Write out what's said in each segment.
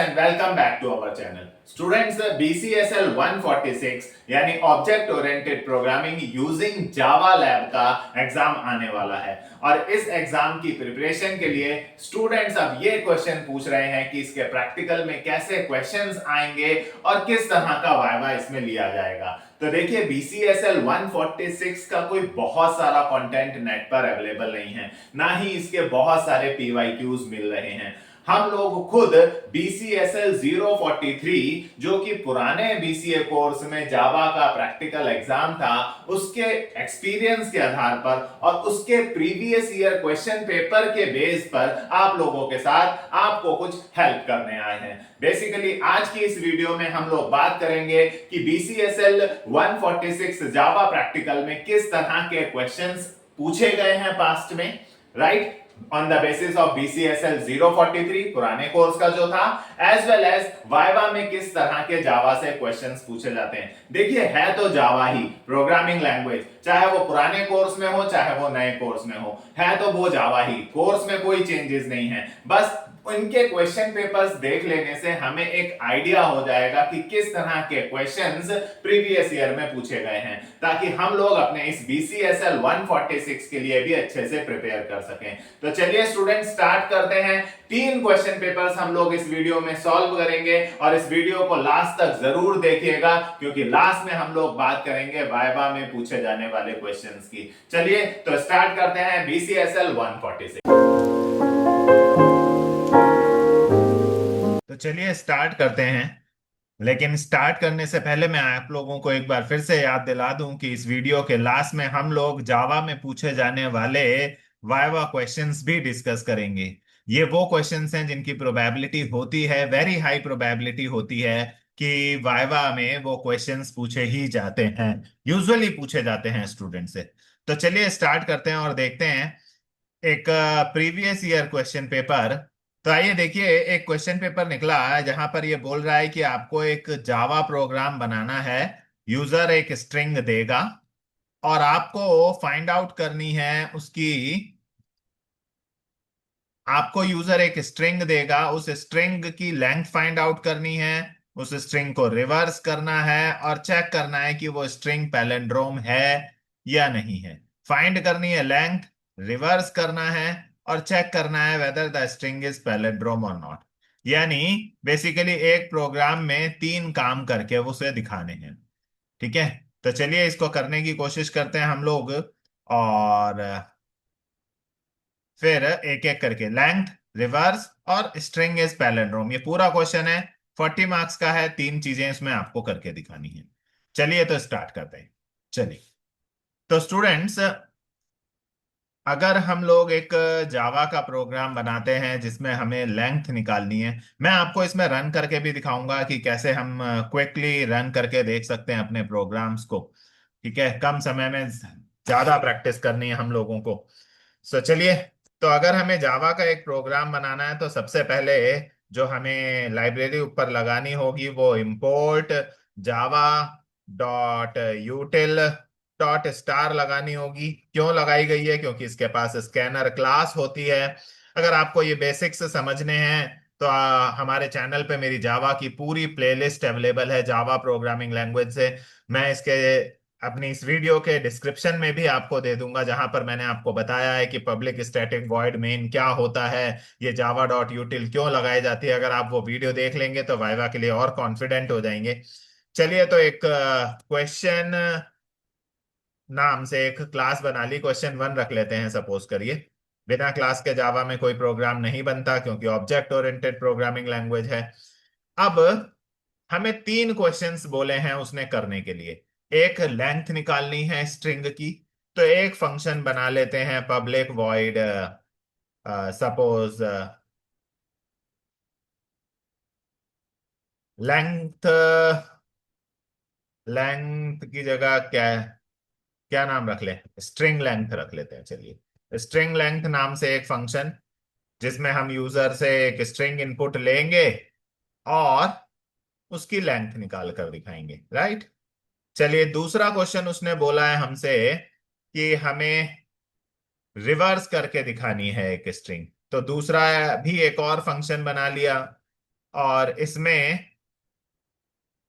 and welcome back to our channel. Students, BCSL 146 यानी object oriented programming using Java lab का exam आने वाला है और इस एग्जाम की प्रिपरेशन के लिए स्टूडेंट्स अब ये क्वेश्चन पूछ रहे हैं कि इसके प्रैक्टिकल में कैसे क्वेश्चंस आएंगे और किस तरह का वाइवा इसमें लिया जाएगा। तो देखिए BCSL 146 का कोई बहुत सारा कंटेंट नेट पर अवेलेबल नहीं है, ना ही इसके बहुत सारे PYQs मिल रहे हैं। हम लोग खुद BCSL 043 जो कि पुराने BCA कोर्स में जावा का प्रैक्टिकल एग्जाम था, उसके एक्सपीरियंस के आधार पर और उसके प्रीवियस ईयर क्वेश्चन पेपर के बेस पर आप लोगों के साथ आपको कुछ हेल्प करने आए हैं। बेसिकली आज की इस वीडियो में हम लोग बात करेंगे कि BCSL 146 जावा प्रैक्टिकल में किस तरह के क्वेश्चंस पूछे गए हैं पास्ट में, right, on the basis of BCSL 043 पुराने कोर्स का जो था, एज वेल एज वाइवा में किस तरह के जावा से क्वेश्चंस पूछे जाते हैं। देखिए है तो जावा ही प्रोग्रामिंग लैंग्वेज, चाहे वो पुराने कोर्स में हो चाहे वो नए कोर्स में हो, है तो वो जावा ही, कोर्स में कोई चेंजेस नहीं है। बस उनके क्वेश्चन पेपर्स देख लेने से हमें एक आइडिया हो जाएगा कि किस तरह के क्वेश्चंस प्रीवियस ईयर में पूछे गए हैं, ताकि हम लोग अपने इस BCSL 146 के लिए भी अच्छे से प्रिपेयर कर सकें। तो चलिए स्टूडेंट स्टार्ट करते हैं। 3 क्वेश्चन पेपर्स हम लोग इस वीडियो में सॉल्व करेंगे और इस वीडियो को लास्ट तक जरूर देखिएगा, क्योंकि लास्ट में हम लोग बात करेंगे वाइवा में पूछे जाने वाले क्वेश्चंस की। चलिए तो स्टार्ट करते हैं BCSL 146। तो चलिए स्टार्ट करते हैं, लेकिन स्टार्ट करने से पहले मैं आप लोगों को एक बार फिर से याद दिला दूं कि इस वीडियो के लास्ट में हम लोग जावा में पूछे जाने वाले वाइवा क्वेश्चंस भी डिस्कस करेंगे। ये वो क्वेश्चंस हैं जिनकी प्रोबेबिलिटी होती है, वेरी हाई प्रोबेबिलिटी होती है कि वाइवा में वो क्वेश्चंस पूछे ही जाते हैं, यूजुअली पूछे जाते हैं स्टूडेंट से। तो चलिए स्टार्ट करते हैं और देखते हैं एक प्रीवियस ईयर क्वेश्चन पेपर। तो आइए देखिए, एक क्वेश्चन पेपर निकला है जहां पर ये बोल रहा है कि आपको एक जावा प्रोग्राम बनाना है। यूजर एक स्ट्रिंग देगा और आपको फाइंड आउट करनी है उसकी, आपको यूजर एक स्ट्रिंग देगा, उस स्ट्रिंग की लेंथ फाइंड आउट करनी है, उस स्ट्रिंग को रिवर्स करना है और चेक करना है कि वो स्ट्रिंग पैलिंड्रोम है या नहीं है। फाइंड करनी है लेंथ, रिवर्स करना है और चेक करना है whether the string is palindrome और नॉट। यानी बेसिकली एक प्रोग्राम में 3 काम करके उसे दिखाने हैं। ठीक है, तो चलिए इसको करने की कोशिश करते हैं हम लोग और फिर एक एक करके लेंथ, रिवर्स और स्ट्रिंग इज पैलिंड्रोम, ये पूरा क्वेश्चन है, 40 मार्क्स का है। 3 चीजें इसमें आपको करके दिखानी है। चलिए तो स्टार्ट करते हैं। चलिए तो स्टूडेंट्स, अगर हम लोग एक जावा का प्रोग्राम बनाते हैं जिसमें हमें लेंथ निकालनी है, मैं आपको इसमें रन करके भी दिखाऊंगा कि कैसे हम क्विकली रन करके देख सकते हैं अपने प्रोग्राम्स को। ठीक है, कम समय में ज्यादा प्रैक्टिस करनी है हम लोगों को। सो चलिए, तो अगर हमें जावा का एक प्रोग्राम बनाना है तो सबसे पहले जो हमें लाइब्रेरी ऊपर लगानी होगी वो import Java dot यूटिल dot star लगानी होगी। क्यों लगाई गई है? क्योंकि इसके पास स्कैनर क्लास होती है। अगर आपको ये बेसिक्स समझने हैं तो हमारे चैनल पे मेरी जावा की पूरी प्लेलिस्ट अवेलेबल है जावा प्रोग्रामिंग लैंग्वेज से। मैं इसके अपनी इस वीडियो के डिस्क्रिप्शन में भी आपको दे दूंगा, जहां पर मैंने आपको बताया है कि पब्लिक स्टैटिक वॉइड मेन क्या होता है, ये जावा डॉट यूटिल क्यों लगाई जाती है। अगर आप वो वीडियो देख लेंगे तो वाइवा के लिए और कॉन्फिडेंट हो जाएंगे। चलिए, तो एक क्वेश्चन नाम से एक क्लास बना ली, क्वेश्चन 1 रख लेते हैं सपोज करिए। बिना क्लास के जावा में कोई प्रोग्राम नहीं बनता, क्योंकि ऑब्जेक्ट ओरिएंटेड प्रोग्रामिंग लैंग्वेज है। अब हमें 3 क्वेश्चंस बोले हैं उसने करने के लिए। एक लेंथ निकालनी है स्ट्रिंग की, तो एक फंक्शन बना लेते हैं public void suppose length. Length की जगह क्या क्या नाम रख लें? स्ट्रिंग लेंथ रख लेते हैं। चलिए, स्ट्रिंग लेंथ नाम से एक फंक्शन जिसमें हम यूजर से एक स्ट्रिंग इनपुट लेंगे और उसकी लेंथ निकाल कर दिखाएंगे, राइट। चलिए, दूसरा क्वेश्चन उसने बोला है हमसे कि हमें रिवर्स करके दिखानी है एक स्ट्रिंग, तो दूसरा भी एक और फंक्शन बना लिया। और इसमें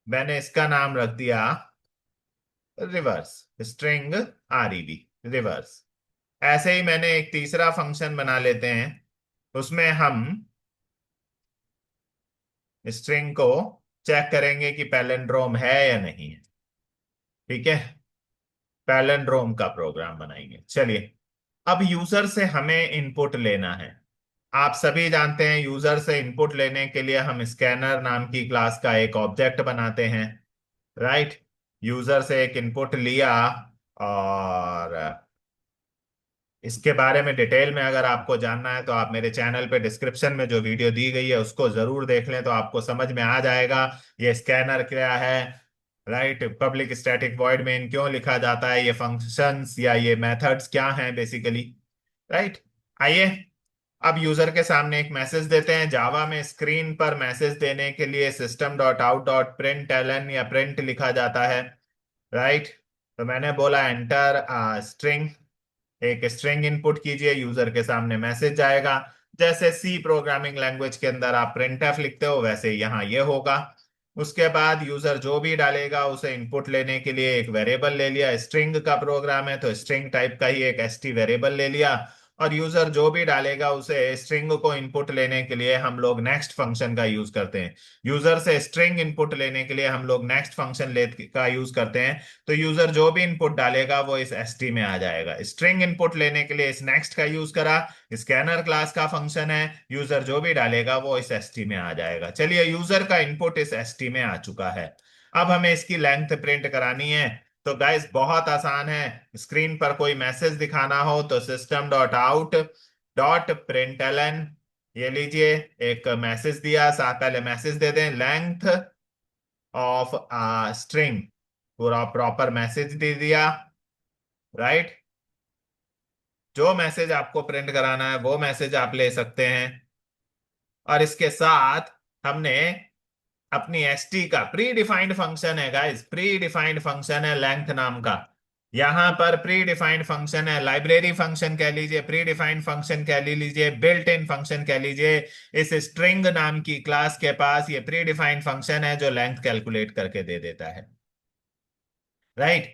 मैंने इसका नाम रख दिया रिवर्स, स्ट्रिंग आरईबी, रिवर्स। ऐसे ही मैंने एक तीसरा फंक्शन बना लेते हैं, उसमें हम स्ट्रिंग को चेक करेंगे कि पैलिंड्रोम है या नहीं है। ठीक है, पैलिंड्रोम का प्रोग्राम बनाएंगे। चलिए, अब यूजर से हमें इनपुट लेना है। आप सभी जानते हैं यूजर से इनपुट लेने के लिए हम स्कैनर नाम की क्लास का एक ऑब्जेक्ट बनाते हैं, राइट। यूजर से एक इनपुट लिया, और इसके बारे में डिटेल में अगर आपको जानना है तो आप मेरे चैनल पे डिस्क्रिप्शन में जो वीडियो दी गई है उसको जरूर देख लें, तो आपको समझ में आ जाएगा ये स्कैनर क्या है, right. Public static void main क्यों लिखा जाता है, ये फंक्शंस या ये मेथड्स क्या हैं बेसिकली, राइट। आइए, अब यूजर के सामने एक मैसेज देते हैं। जावा में स्क्रीन पर मैसेज देने के लिए system dot out dot print एलन या प्रिंट लिखा जाता है, राइट। तो मैंने बोला एंटर स्ट्रिंग, एक स्ट्रिंग इनपुट कीजिए, यूजर के सामने मैसेज जाएगा। जैसे सी प्रोग्रामिंग लैंग्वेज के अंदर आप प्रिंटफ लिखते हो, वैसे यहाँ ये होगा। उसके बाद यूजर जो भी डालेगा उसे इनपुट लेने के लिए एक वेरिएबल ले लिया, स्ट्रिंग का प्रोग्राम है तो स्ट्रिंग टाइप का ही एक एसटी वेरिएबल ले लिया। और यूजर जो भी डालेगा उसे स्ट्रिंग को इनपुट लेने के लिए हम लोग नेक्स्ट फंक्शन का यूज करते हैं। यूजर से स्ट्रिंग इनपुट लेने के लिए हम लोग नेक्स्ट फंक्शन ले का यूज करते हैं। तो यूजर जो भी इनपुट डालेगा वो इस एसटी में आ जाएगा। स्ट्रिंग इनपुट लेने के लिए इस नेक्स्ट का यूज करा, स्कैनर क्लास का फंक्शन है, यूजर जो भी डालेगा वो इस एसटी में आ जाएगा। चलिए, यूजर का इनपुट इस एसटी में आ चुका है। अब हमें इसकी लेंथ प्रिंट करानी है। तो गाइस बहुत आसान है, स्क्रीन पर कोई मैसेज दिखाना हो तो system dot out dot println, ये लीजिए एक मैसेज दिया, साथ पहले मैसेज दे दें लेंथ ऑफ स्ट्रिंग, पूरा प्रॉपर मैसेज दे दिया, राइट। जो मैसेज आपको प्रिंट कराना है वो मैसेज आप ले सकते हैं। और इसके साथ हमने अपनी एसटी का प्री डिफाइंड फंक्शन है गाइस, प्री डिफाइंड फंक्शन है लेंथ नाम का। यहां पर प्री डिफाइंड फंक्शन है, लाइब्रेरी फंक्शन कह लीजिए, प्री डिफाइंड फंक्शन कह लीजिए, बिल्ट इन फंक्शन कह लीजिए। इस स्ट्रिंग नाम की क्लास के पास ये प्री डिफाइंड फंक्शन है जो लेंथ कैलकुलेट करके दे देता है, राइट।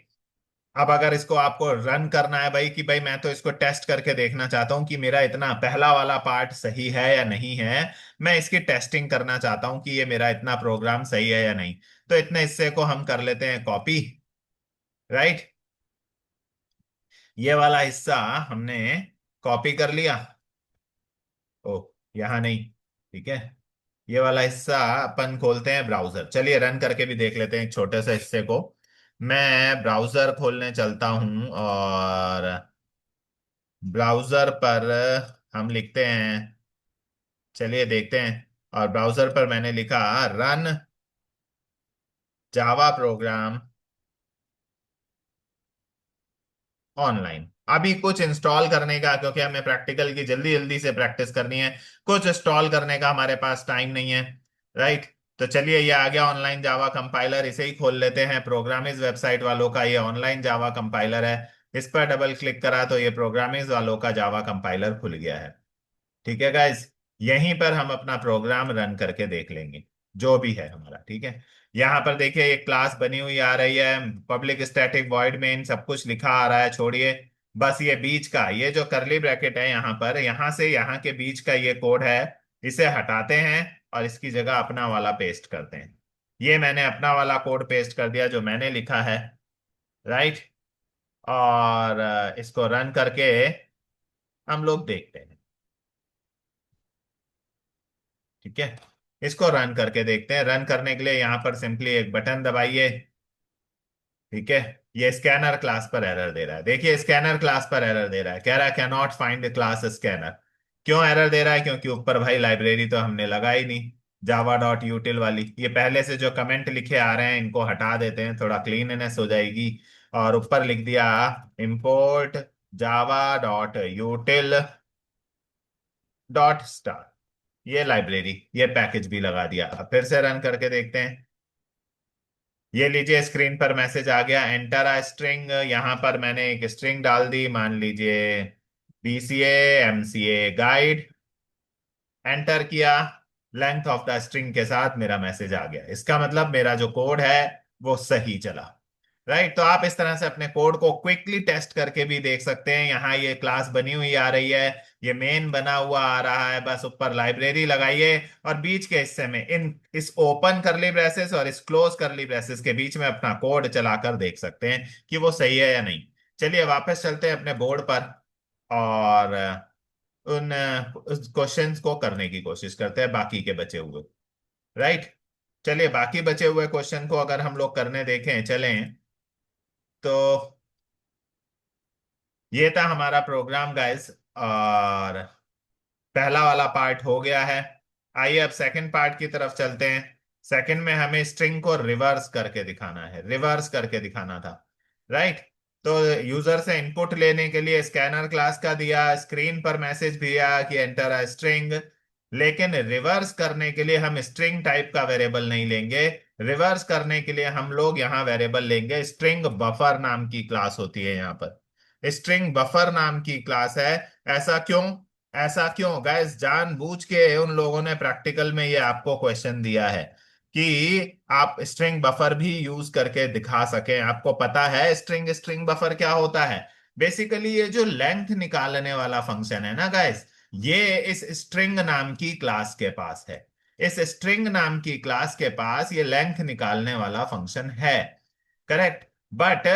अब अगर इसको आपको रन करना है भाई, कि भाई मैं तो इसको टेस्ट करके देखना चाहता हूं कि मेरा इतना पहला वाला पार्ट सही है या नहीं है, मैं इसकी टेस्टिंग करना चाहता हूं कि ये मेरा इतना प्रोग्राम सही है या नहीं, तो इतने हिस्से को हम कर लेते हैं कॉपी, राइट। ये वाला हिस्सा हमने कॉपी कर लिया। ओ, यहां नहीं, ठीक है। ये वाला हिस्सा अपन खोलते हैं ब्राउजर, चलिए रन करके भी देख लेते हैं एक छोटे से हिस्से को। मैं ब्राउजर खोलने चलता हूं, और ब्राउजर पर हम लिखते हैं, चलिए देखते हैं। और ब्राउजर पर मैंने लिखा रन जावा प्रोग्राम ऑनलाइन। अभी कुछ इंस्टॉल करने का, क्योंकि हमें प्रैक्टिकल की जल्दी जल्दी से प्रैक्टिस करनी है, कुछ इंस्टॉल करने का हमारे पास टाइम नहीं है, राइट। तो चलिए, ये आ गया ऑनलाइन जावा कंपाइलर, इसे ही खोल लेते हैं। प्रोग्रामिंग वेबसाइट वालों का ये ऑनलाइन जावा कंपाइलर है। इस पर डबल क्लिक करा तो ये प्रोग्रामिंग वालों का जावा कंपाइलर खुल गया है। ठीक है गाइस, यहीं पर हम अपना प्रोग्राम रन करके देख लेंगे जो भी है हमारा, ठीक है। यहाँ पर देखिए एक क्लास बनी हुई आ रही है, पब्लिक स्टैटिक वॉइड मेन सब कुछ लिखा आ रहा है, छोड़िए। बस ये बीच का ये जो करली ब्रैकेट है यहाँ पर, यहाँ से यहाँ के बीच का ये कोड है, इसे हटाते हैं और इसकी जगह अपना वाला पेस्ट करते हैं। ये मैंने अपना वाला कोड पेस्ट कर दिया जो मैंने लिखा है, राइट। और इसको रन करके हम लोग देखते हैं, ठीक है। इसको रन करके देखते हैं। रन करने के लिए यहां पर सिंपली एक बटन दबाइए, ठीक है। ये स्कैनर क्लास पर एरर दे रहा है, देखिए स्कैनर क्लास पर एरर दे रहा है, कह रहा है can not find the class scanner. क्यों एरर दे रहा है? क्योंकि ऊपर भाई लाइब्रेरी तो हमने लगाई नहीं, जावा डॉट यूटिल वाली। ये पहले से जो कमेंट लिखे आ रहे हैं इनको हटा देते हैं, थोड़ा क्लीननेस हो जाएगी। और ऊपर लिख दिया import Java dot यूटिल dot star, ये लाइब्रेरी, ये पैकेज भी लगा दिया। अब फिर से रन करके देखते हैं। ये लीजिए स्क्रीन पर मैसेज आ गया, एंटर अ स्ट्रिंग। यहां पर मैंने एक स्ट्रिंग डाल दी, मान लीजिए बीसीए एमसीए गाइड, एंटर किया। लेंथ ऑफ द स्ट्रिंग के साथ मेरा मैसेज आ गया, इसका मतलब मेरा जो कोड है वो सही चला। राइट, तो आप इस तरह से अपने कोड को क्विकली टेस्ट करके भी देख सकते हैं। यहाँ ये क्लास बनी हुई आ रही है, ये मेन बना हुआ आ रहा है, बस ऊपर लाइब्रेरी लगाइए और बीच के हिस्से में इन इस ओपन करली ब्रेसेस और इस क्लोज करली ब्रेसेस के बीच में अपना कोड चलाकर देख सकते हैं कि वो सही है या नहीं। चलिए वापस चलते हैं अपने बोर्ड पर और उन क्वेश्चंस को करने की कोशिश करते हैं, बाकी के बचे हुए। राइट, चलिए बाकी बचे हुए क्वेश्चन को अगर हम लोग करने देखें चलें, तो ये था हमारा प्रोग्राम गाइस, और पहला वाला पार्ट हो गया है। आइए अब सेकंड पार्ट की तरफ चलते हैं। सेकंड में हमें स्ट्रिंग को रिवर्स करके दिखाना है, रिवर्स करके दिखाना था। राइट, तो यूजर से इनपुट लेने के लिए स्कैनर क्लास का दिया, स्क्रीन पर मैसेज दिया कि एंटर अ स्ट्रिंग, लेकिन रिवर्स करने के लिए हम स्ट्रिंग टाइप का वेरिएबल नहीं लेंगे। रिवर्स करने के लिए हम लोग यहाँ वेरिएबल लेंगे, स्ट्रिंग बफर नाम की क्लास होती है यहाँ पर, स्ट्रिंग बफर नाम की क्लास है। ऐसा क्यों? ऐसा क्यों गाइस? जानबूझ के उन लोगों ने प्रैक्टिकल में ये आपको क्वेश्चन दिया है कि आप स्ट्रिंग बफर भी यूज करके दिखा सकें। आपको पता है स्ट्रिंग स्ट्रिंग बफर क्या होता है? बेसिकली ये जो लेंथ निकालने वाला फंक्शन है ना गाइस, ये इस स्ट्रिंग नाम की क्लास के पास है। इस स्ट्रिंग नाम की क्लास के पास ये लेंथ निकालने वाला फंक्शन है, करेक्ट। बट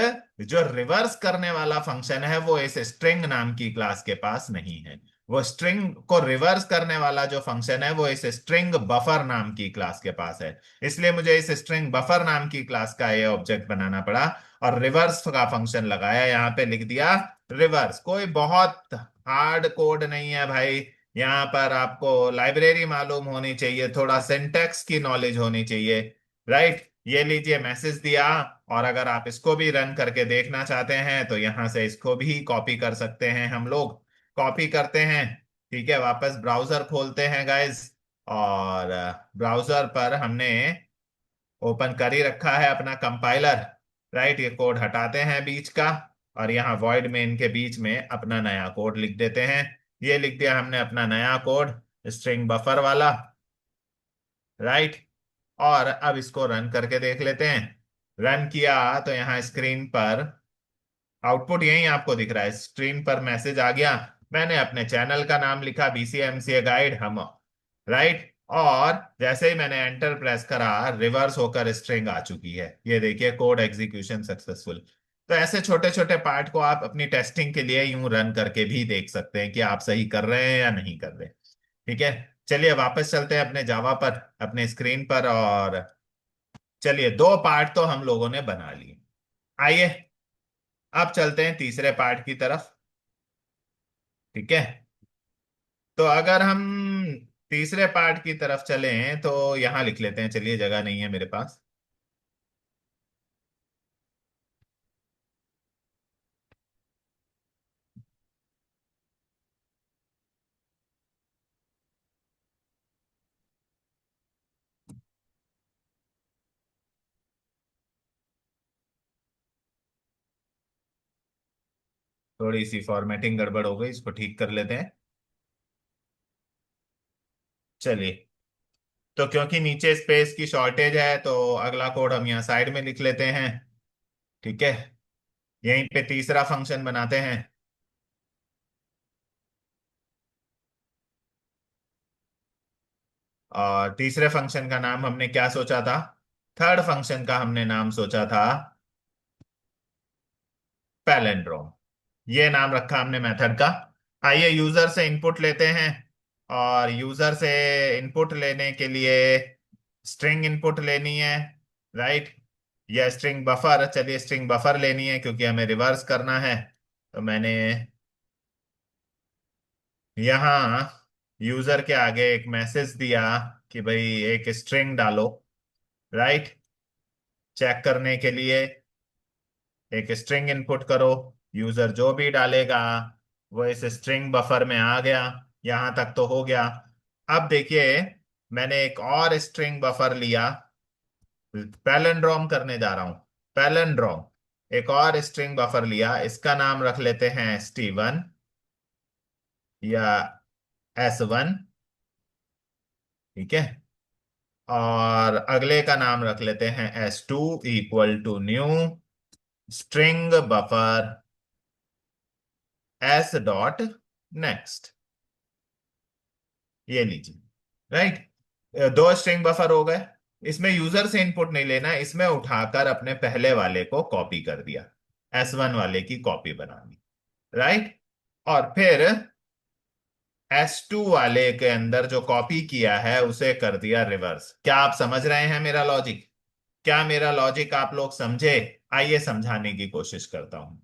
जो रिवर्स करने वाला फंक्शन है वो इस स्ट्रिंग नाम की क्लास के पास नहीं है। वो स्ट्रिंग को रिवर्स करने वाला जो फंक्शन है वो इस स्ट्रिंग बफर नाम की क्लास के पास है। इसलिए मुझे इस स्ट्रिंग बफर नाम की क्लास का ये ऑब्जेक्ट बनाना पड़ा और रिवर्स का फंक्शन लगाया, यहाँ पे लिख दिया रिवर्स। कोई बहुत हार्ड कोड नहीं है भाई, यहाँ पर आपको लाइब्रेरी मालूम होनी चाहिए, थोड़ा सिंटैक्स की नॉलेज होनी चाहिए। राइट, ये लीजिए मैसेज दिया, और अगर आप इसको भी रन करके देखना चाहते हैं तो यहां से इसको भी कॉपी कर सकते हैं हम लोग। कॉपी करते हैं, ठीक है, वापस ब्राउजर खोलते हैं गाइस, और ब्राउजर पर हमने ओपन कर ही रखा है अपना कंपाइलर। राइट, ये कोड हटाते हैं बीच का, और यहाँ वॉइड मेन के बीच में अपना नया कोड लिख देते हैं। ये लिख दिया हमने अपना नया कोड, स्ट्रिंग बफर वाला। राइट, और अब इसको रन करके देख लेते हैं। रन किया तो यहाँ स्क्रीन पर आउटपुट यही आपको दिख रहा है, स्क्रीन पर मैसेज आ गया। मैंने अपने चैनल का नाम लिखा BCMCA गाइड हम। राइट, और जैसे ही मैंने एंटर प्रेस करा रिवर्स होकर स्ट्रिंग आ चुकी है, ये देखिए कोड एग्जीक्यूशन सक्सेसफुल। तो ऐसे छोटे छोटे पार्ट को आप अपनी टेस्टिंग के लिए यूं रन करके भी देख सकते हैं कि आप सही कर रहे हैं या नहीं कर रहे। ठीक है, चलिए वापस चलते हैं अपने जावा पर, अपने स्क्रीन पर, और चलिए दो पार्ट तो हम लोगों ने बना लिए। आइए अब चलते हैं तीसरे पार्ट की तरफ। ठीक है, तो अगर हम तीसरे पार्ट की तरफ चलें तो यहां लिख लेते हैं, चलिए जगह नहीं है मेरे पास। थोड़ी सी फॉर्मेटिंग गड़बड़ हो गई, इसको ठीक कर लेते हैं। चलिए, तो क्योंकि नीचे स्पेस की शॉर्टेज है तो अगला कोड हम यहाँ साइड में लिख लेते हैं। ठीक है, यहीं पे तीसरा फंक्शन बनाते हैं, और तीसरे फंक्शन का नाम हमने क्या सोचा था? थर्ड फंक्शन का हमने नाम सोचा था पैलेंड्रोम। ये नाम रखा हमने मेथड का। आइए यूजर से इनपुट लेते हैं, और यूजर से इनपुट लेने के लिए स्ट्रिंग इनपुट लेनी है। राइट, या स्ट्रिंग बफर, चलिए स्ट्रिंग बफर लेनी है क्योंकि हमें रिवर्स करना है। तो मैंने यहाँ यूजर के आगे एक मैसेज दिया कि भाई एक स्ट्रिंग डालो। राइट, चेक करने के लिए एक स्ट्रिंग इनपुट करो, यूजर जो भी डालेगा वो इस स्ट्रिंग बफर में आ गया। यहां तक तो हो गया। अब देखिए, मैंने एक और स्ट्रिंग बफर लिया, पैलेंड्रोम करने जा रहा हूं, पैलेंड्रोम। एक और स्ट्रिंग बफर लिया, इसका नाम रख लेते हैं Steven या S1। ठीक है। और अगले का नाम रख लेते हैं S2 equal to new string buffer S dot next. ये लीजिए, राइट। दो स्ट्रिंग बफर हो गए। इसमें यूजर से इनपुट नहीं लेना, इसमें उठाकर अपने पहले वाले को कॉपी कर दिया, S1 वाले की कॉपी बना दी, राइट। और फिर S2 वाले के अंदर जो कॉपी किया है उसे कर दिया रिवर्स। क्या आप समझ रहे हैं मेरा लॉजिक? क्या मेरा लॉजिक आप लोग समझे? आइए समझाने की कोशिश करता हूं।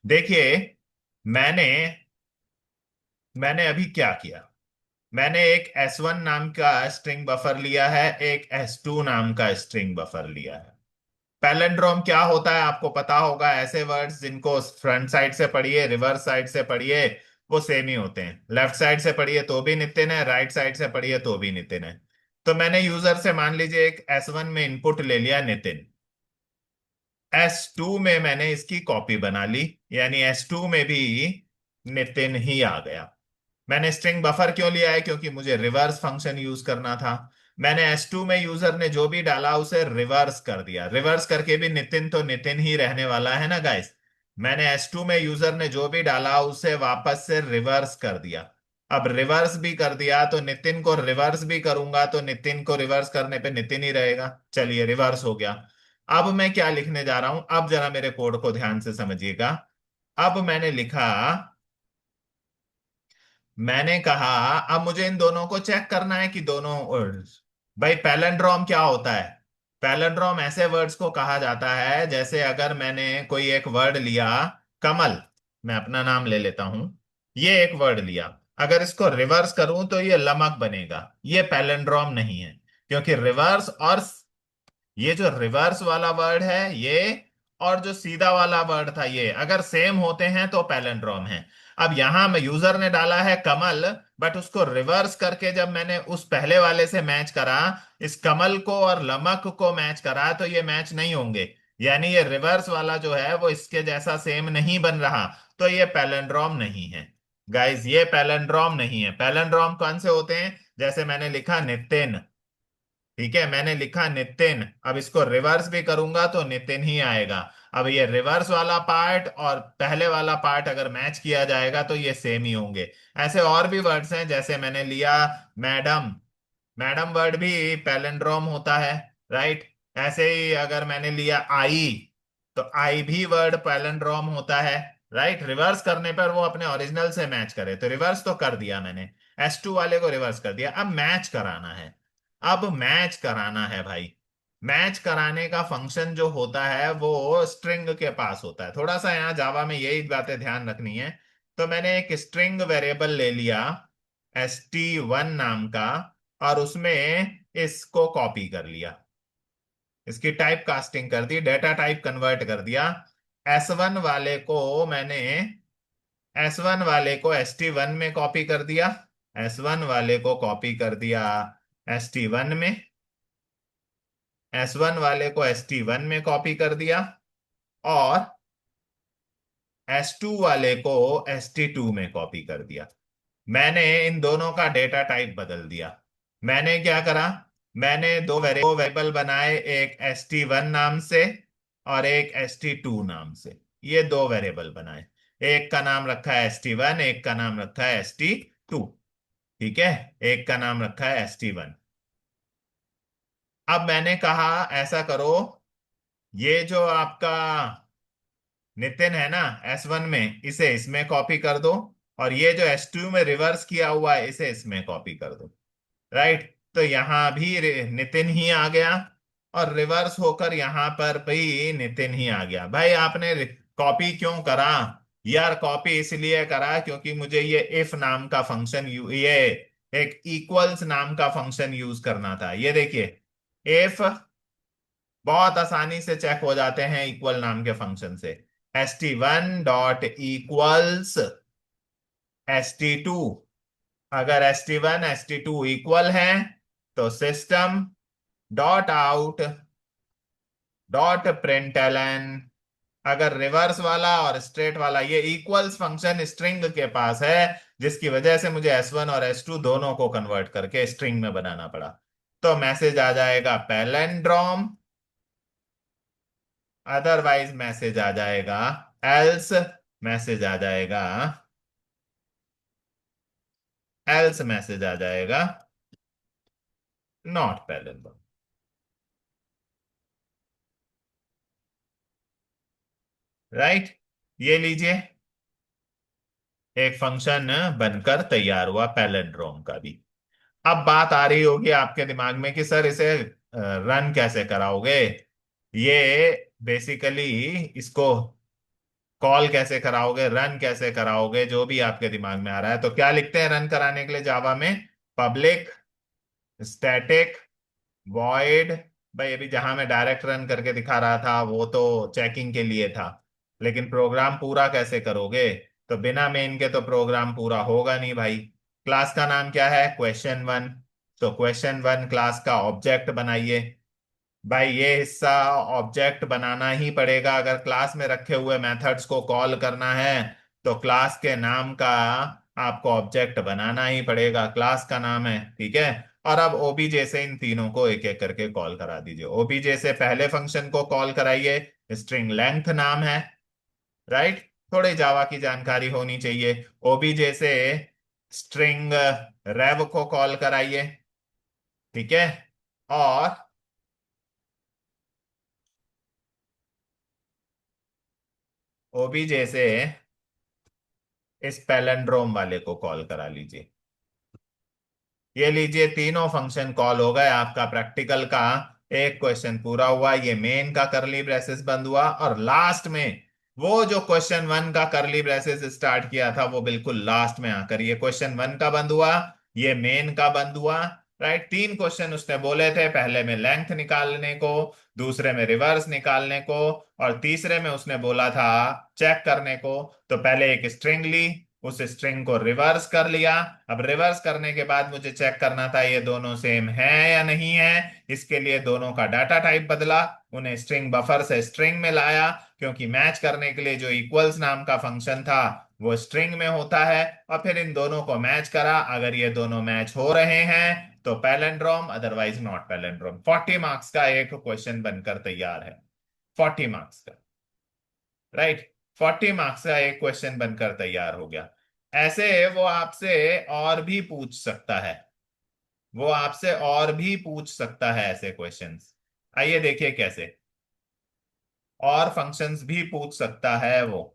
देखिए, मैंने मैंने अभी क्या किया। मैंने एक S1 नाम का स्ट्रिंग बफर लिया है, एक S2 नाम का स्ट्रिंग बफर लिया है। पैलेंड्रोम क्या होता है आपको पता होगा, ऐसे वर्ड्स जिनको फ्रंट साइड से पढ़िए रिवर्स साइड से पढ़िए वो सेम ही होते हैं। लेफ्ट साइड से पढ़िए तो भी नितिन है, राइट साइड से पढ़िए तो भी नितिन है। तो मैंने यूजर से मान लीजिए एक S1 में इनपुट ले लिया नितिन, S2 में मैंने इसकी कॉपी बना ली, यानी S2 में भी नितिन ही आ गया। मैंने स्ट्रिंग बफर क्यों लिया है? क्योंकि मुझे रिवर्स फंक्शन यूज करना था। मैंने S2 में यूजर ने जो भी डाला उसे रिवर्स कर दिया। रिवर्स करके भी नितिन तो नितिन ही रहने वाला है ना गाइस। मैंने S2 में यूजर ने जो भी डाला उसे वापस से रिवर्स कर दिया। अब रिवर्स भी कर दिया तो नितिन को रिवर्स भी करूंगा तो नितिन को रिवर्स करने पे नितिन ही रहेगा। चलिए रिवर्स हो गया। अब मैं क्या लिखने जा रहा हूं, अब जरा मेरे कोड को ध्यान से समझिएगा। अब मैंने लिखा, मैंने कहा अब मुझे इन दोनों को चेक करना है कि दोनों भाई पैलेंड्रोम क्या होता है? पैलेंड्रोम ऐसे वर्ड्स को कहा जाता है, जैसे अगर मैंने कोई एक वर्ड लिया, कमल, मैं अपना नाम ले लेता हूं, ये एक वर्ड लिया, अगर इसको रिवर्स करूं तो ये लमक बनेगा। ये पैलेंड्रोम नहीं है, क्योंकि रिवर्स और ये जो रिवर्स वाला वर्ड है ये, और जो सीधा वाला वर्ड था ये, अगर सेम होते हैं तो पैलेंड्रोम है। अब यहां में यूजर ने डाला है कमल, बट उसको रिवर्स करके जब मैंने उस पहले वाले से मैच करा, इस कमल को और लमक को मैच करा, तो ये मैच नहीं होंगे। यानी ये रिवर्स वाला जो है वो इसके जैसा सेम नहीं बन रहा, तो ये पैलेंड्रोम नहीं है। गाइस ये पैलेंड्रोम नहीं है। पैलेंड्रोम कौन से होते हैं? जैसे मैंने लिखा नितिन, ठीक है, मैंने लिखा नितिन, अब इसको रिवर्स भी करूंगा तो नितिन ही आएगा। अब ये रिवर्स वाला पार्ट और पहले वाला पार्ट अगर मैच किया जाएगा तो ये सेम ही होंगे। ऐसे और भी वर्ड्स हैं, जैसे मैंने लिया मैडम, मैडम वर्ड भी पैलेंड्रोम होता है, राइट। ऐसे ही अगर मैंने लिया आई, तो आई भी वर्ड पैलेंड्रोम होता है, राइट। रिवर्स करने पर वो अपने ओरिजिनल से मैच करे, तो रिवर्स तो कर दिया मैंने, S2 वाले को रिवर्स कर दिया। अब मैच कराना है, अब मैच कराना है भाई। मैच कराने का फंक्शन जो होता है वो स्ट्रिंग के पास होता है। थोड़ा सा यहाँ जावा में यही बातें ध्यान रखनी है। तो मैंने एक स्ट्रिंग वेरिएबल ले लिया ST1 नाम का, और उसमें इसको कॉपी कर लिया, इसकी टाइप कास्टिंग कर दी, डेटा टाइप कन्वर्ट कर दिया। S1 वाले को मैंने S1 वाले को ST1 में कॉपी कर दिया, S1 वाले को कॉपी कर दिया ST1 में, S1 वाले को ST1 में कॉपी कर दिया, और S2 वाले को ST2 में कॉपी कर दिया। मैंने इन दोनों का डेटा टाइप बदल दिया। मैंने क्या करा, मैंने दो वेरिएबल बनाए, एक ST1 नाम से और एक ST2 नाम से। ये दो वेरिएबल बनाए, एक का नाम रखा है ST1, एक का नाम रखा है ST2, ठीक है, एक का नाम रखा है ST1। अब मैंने कहा ऐसा करो, ये जो आपका नितिन है ना S1 में, इसे इसमें कॉपी कर दो, और ये जो S2 में रिवर्स किया हुआ है इसे इसमें कॉपी कर दो, राइट। तो यहां भी नितिन ही आ गया, और रिवर्स होकर यहां पर भी नितिन ही आ गया। भाई आपने कॉपी क्यों करा यार? कॉपी इसलिए करा क्योंकि मुझे ये इफ नाम का फंक्शन ये एक इक्वल्स नाम का फंक्शन यूज करना था। ये देखिए, इफ बहुत आसानी से चेक हो जाते हैं इक्वल नाम के फंक्शन से। ST1 डॉट इक्वल्स ST2, अगर ST1 ST2 इक्वल है तो system dot out dot println, अगर रिवर्स वाला और स्ट्रेट वाला, ये इक्वल्स फंक्शन स्ट्रिंग के पास है जिसकी वजह से मुझे S1 और S2 दोनों को कन्वर्ट करके स्ट्रिंग में बनाना पड़ा। तो मैसेज आ जाएगा पैलेंड्रोम, अदरवाइज मैसेज आ जाएगा एल्स, मैसेज आ जाएगा एल्स, मैसेज आ जाएगा नॉट पैलेंड्रोम। राइट, ये लीजिए एक फंक्शन बनकर तैयार हुआ पैलेंड्रोम का भी। अब बात आ रही होगी आपके दिमाग में कि सर इसे रन कैसे कराओगे, ये बेसिकली इसको कॉल कैसे कराओगे, रन कैसे कराओगे, जो भी आपके दिमाग में आ रहा है। तो क्या लिखते हैं रन कराने के लिए जावा में? Public static void. भाई अभी जहां मैं डायरेक्ट रन करके दिखा रहा था वो तो चेकिंग के लिए था, लेकिन प्रोग्राम पूरा कैसे करोगे? तो बिना मेन के तो प्रोग्राम पूरा होगा नहीं भाई। क्लास का नाम क्या है? Question one. तो क्वेश्चन वन क्लास का ऑब्जेक्ट बनाइए। भाई ये हिस्सा ऑब्जेक्ट बनाना ही पड़ेगा, अगर क्लास में रखे हुए मेथड्स को कॉल करना है तो क्लास के नाम का आपको ऑब्जेक्ट बनाना ही पड़ेगा, क्लास का नाम है, ठीक है। और अब ओबीजे से इन तीनों को एक एक करके कॉल करा दीजिए। ओबीजे से पहले फंक्शन को कॉल कराइए, स्ट्रिंग लेंथ नाम है, राइट। थोड़ी जावा की जानकारी होनी चाहिए। ओबीजे से स्ट्रिंग रेव को कॉल कराइए, ठीक है। और ओबीजे से इस पैलेंड्रोम वाले को कॉल करा लीजिए। ये लीजिए तीनों फंक्शन कॉल हो गए, आपका प्रैक्टिकल का एक क्वेश्चन पूरा हुआ। ये मेन का करली ब्रेसेस बंद हुआ और लास्ट में वो जो क्वेश्चन वन का करली ब्रेसेस स्टार्ट किया था वो बिल्कुल लास्ट में आकर ये क्वेश्चन वन का बंद हुआ, ये मेन का बंद हुआ। राइट, तीन क्वेश्चन उसने बोले थे, पहले में लेंथ निकालने को, दूसरे में रिवर्स निकालने को, और तीसरे में उसने बोला था चेक करने को। तो पहले एक स्ट्रिंग ली, उस स्ट्रिंग को रिवर्स कर लिया। अब रिवर्स करने के बाद मुझे चेक करना था ये दोनों सेम है या नहीं है। इसके लिए दोनों का डाटा टाइप बदला, उन्हें स्ट्रिंग बफर से स्ट्रिंग में लाया, क्योंकि मैच करने के लिए जो इक्वल्स नाम का फंक्शन था वो स्ट्रिंग में होता है। और फिर इन दोनों को मैच करा, अगर ये दोनों मैच हो रहे हैं तो palindrome, otherwise not palindrome. 40 marks का एक क्वेश्चन बनकर तैयार है, 40 मार्क्स का। राइट, 40 मार्क्स का एक क्वेश्चन बनकर तैयार हो गया। ऐसे वो आपसे और भी पूछ सकता है, वो आपसे और भी पूछ सकता है ऐसे क्वेश्चंस। आइए देखिए कैसे, और फंक्शंस भी पूछ सकता है वो।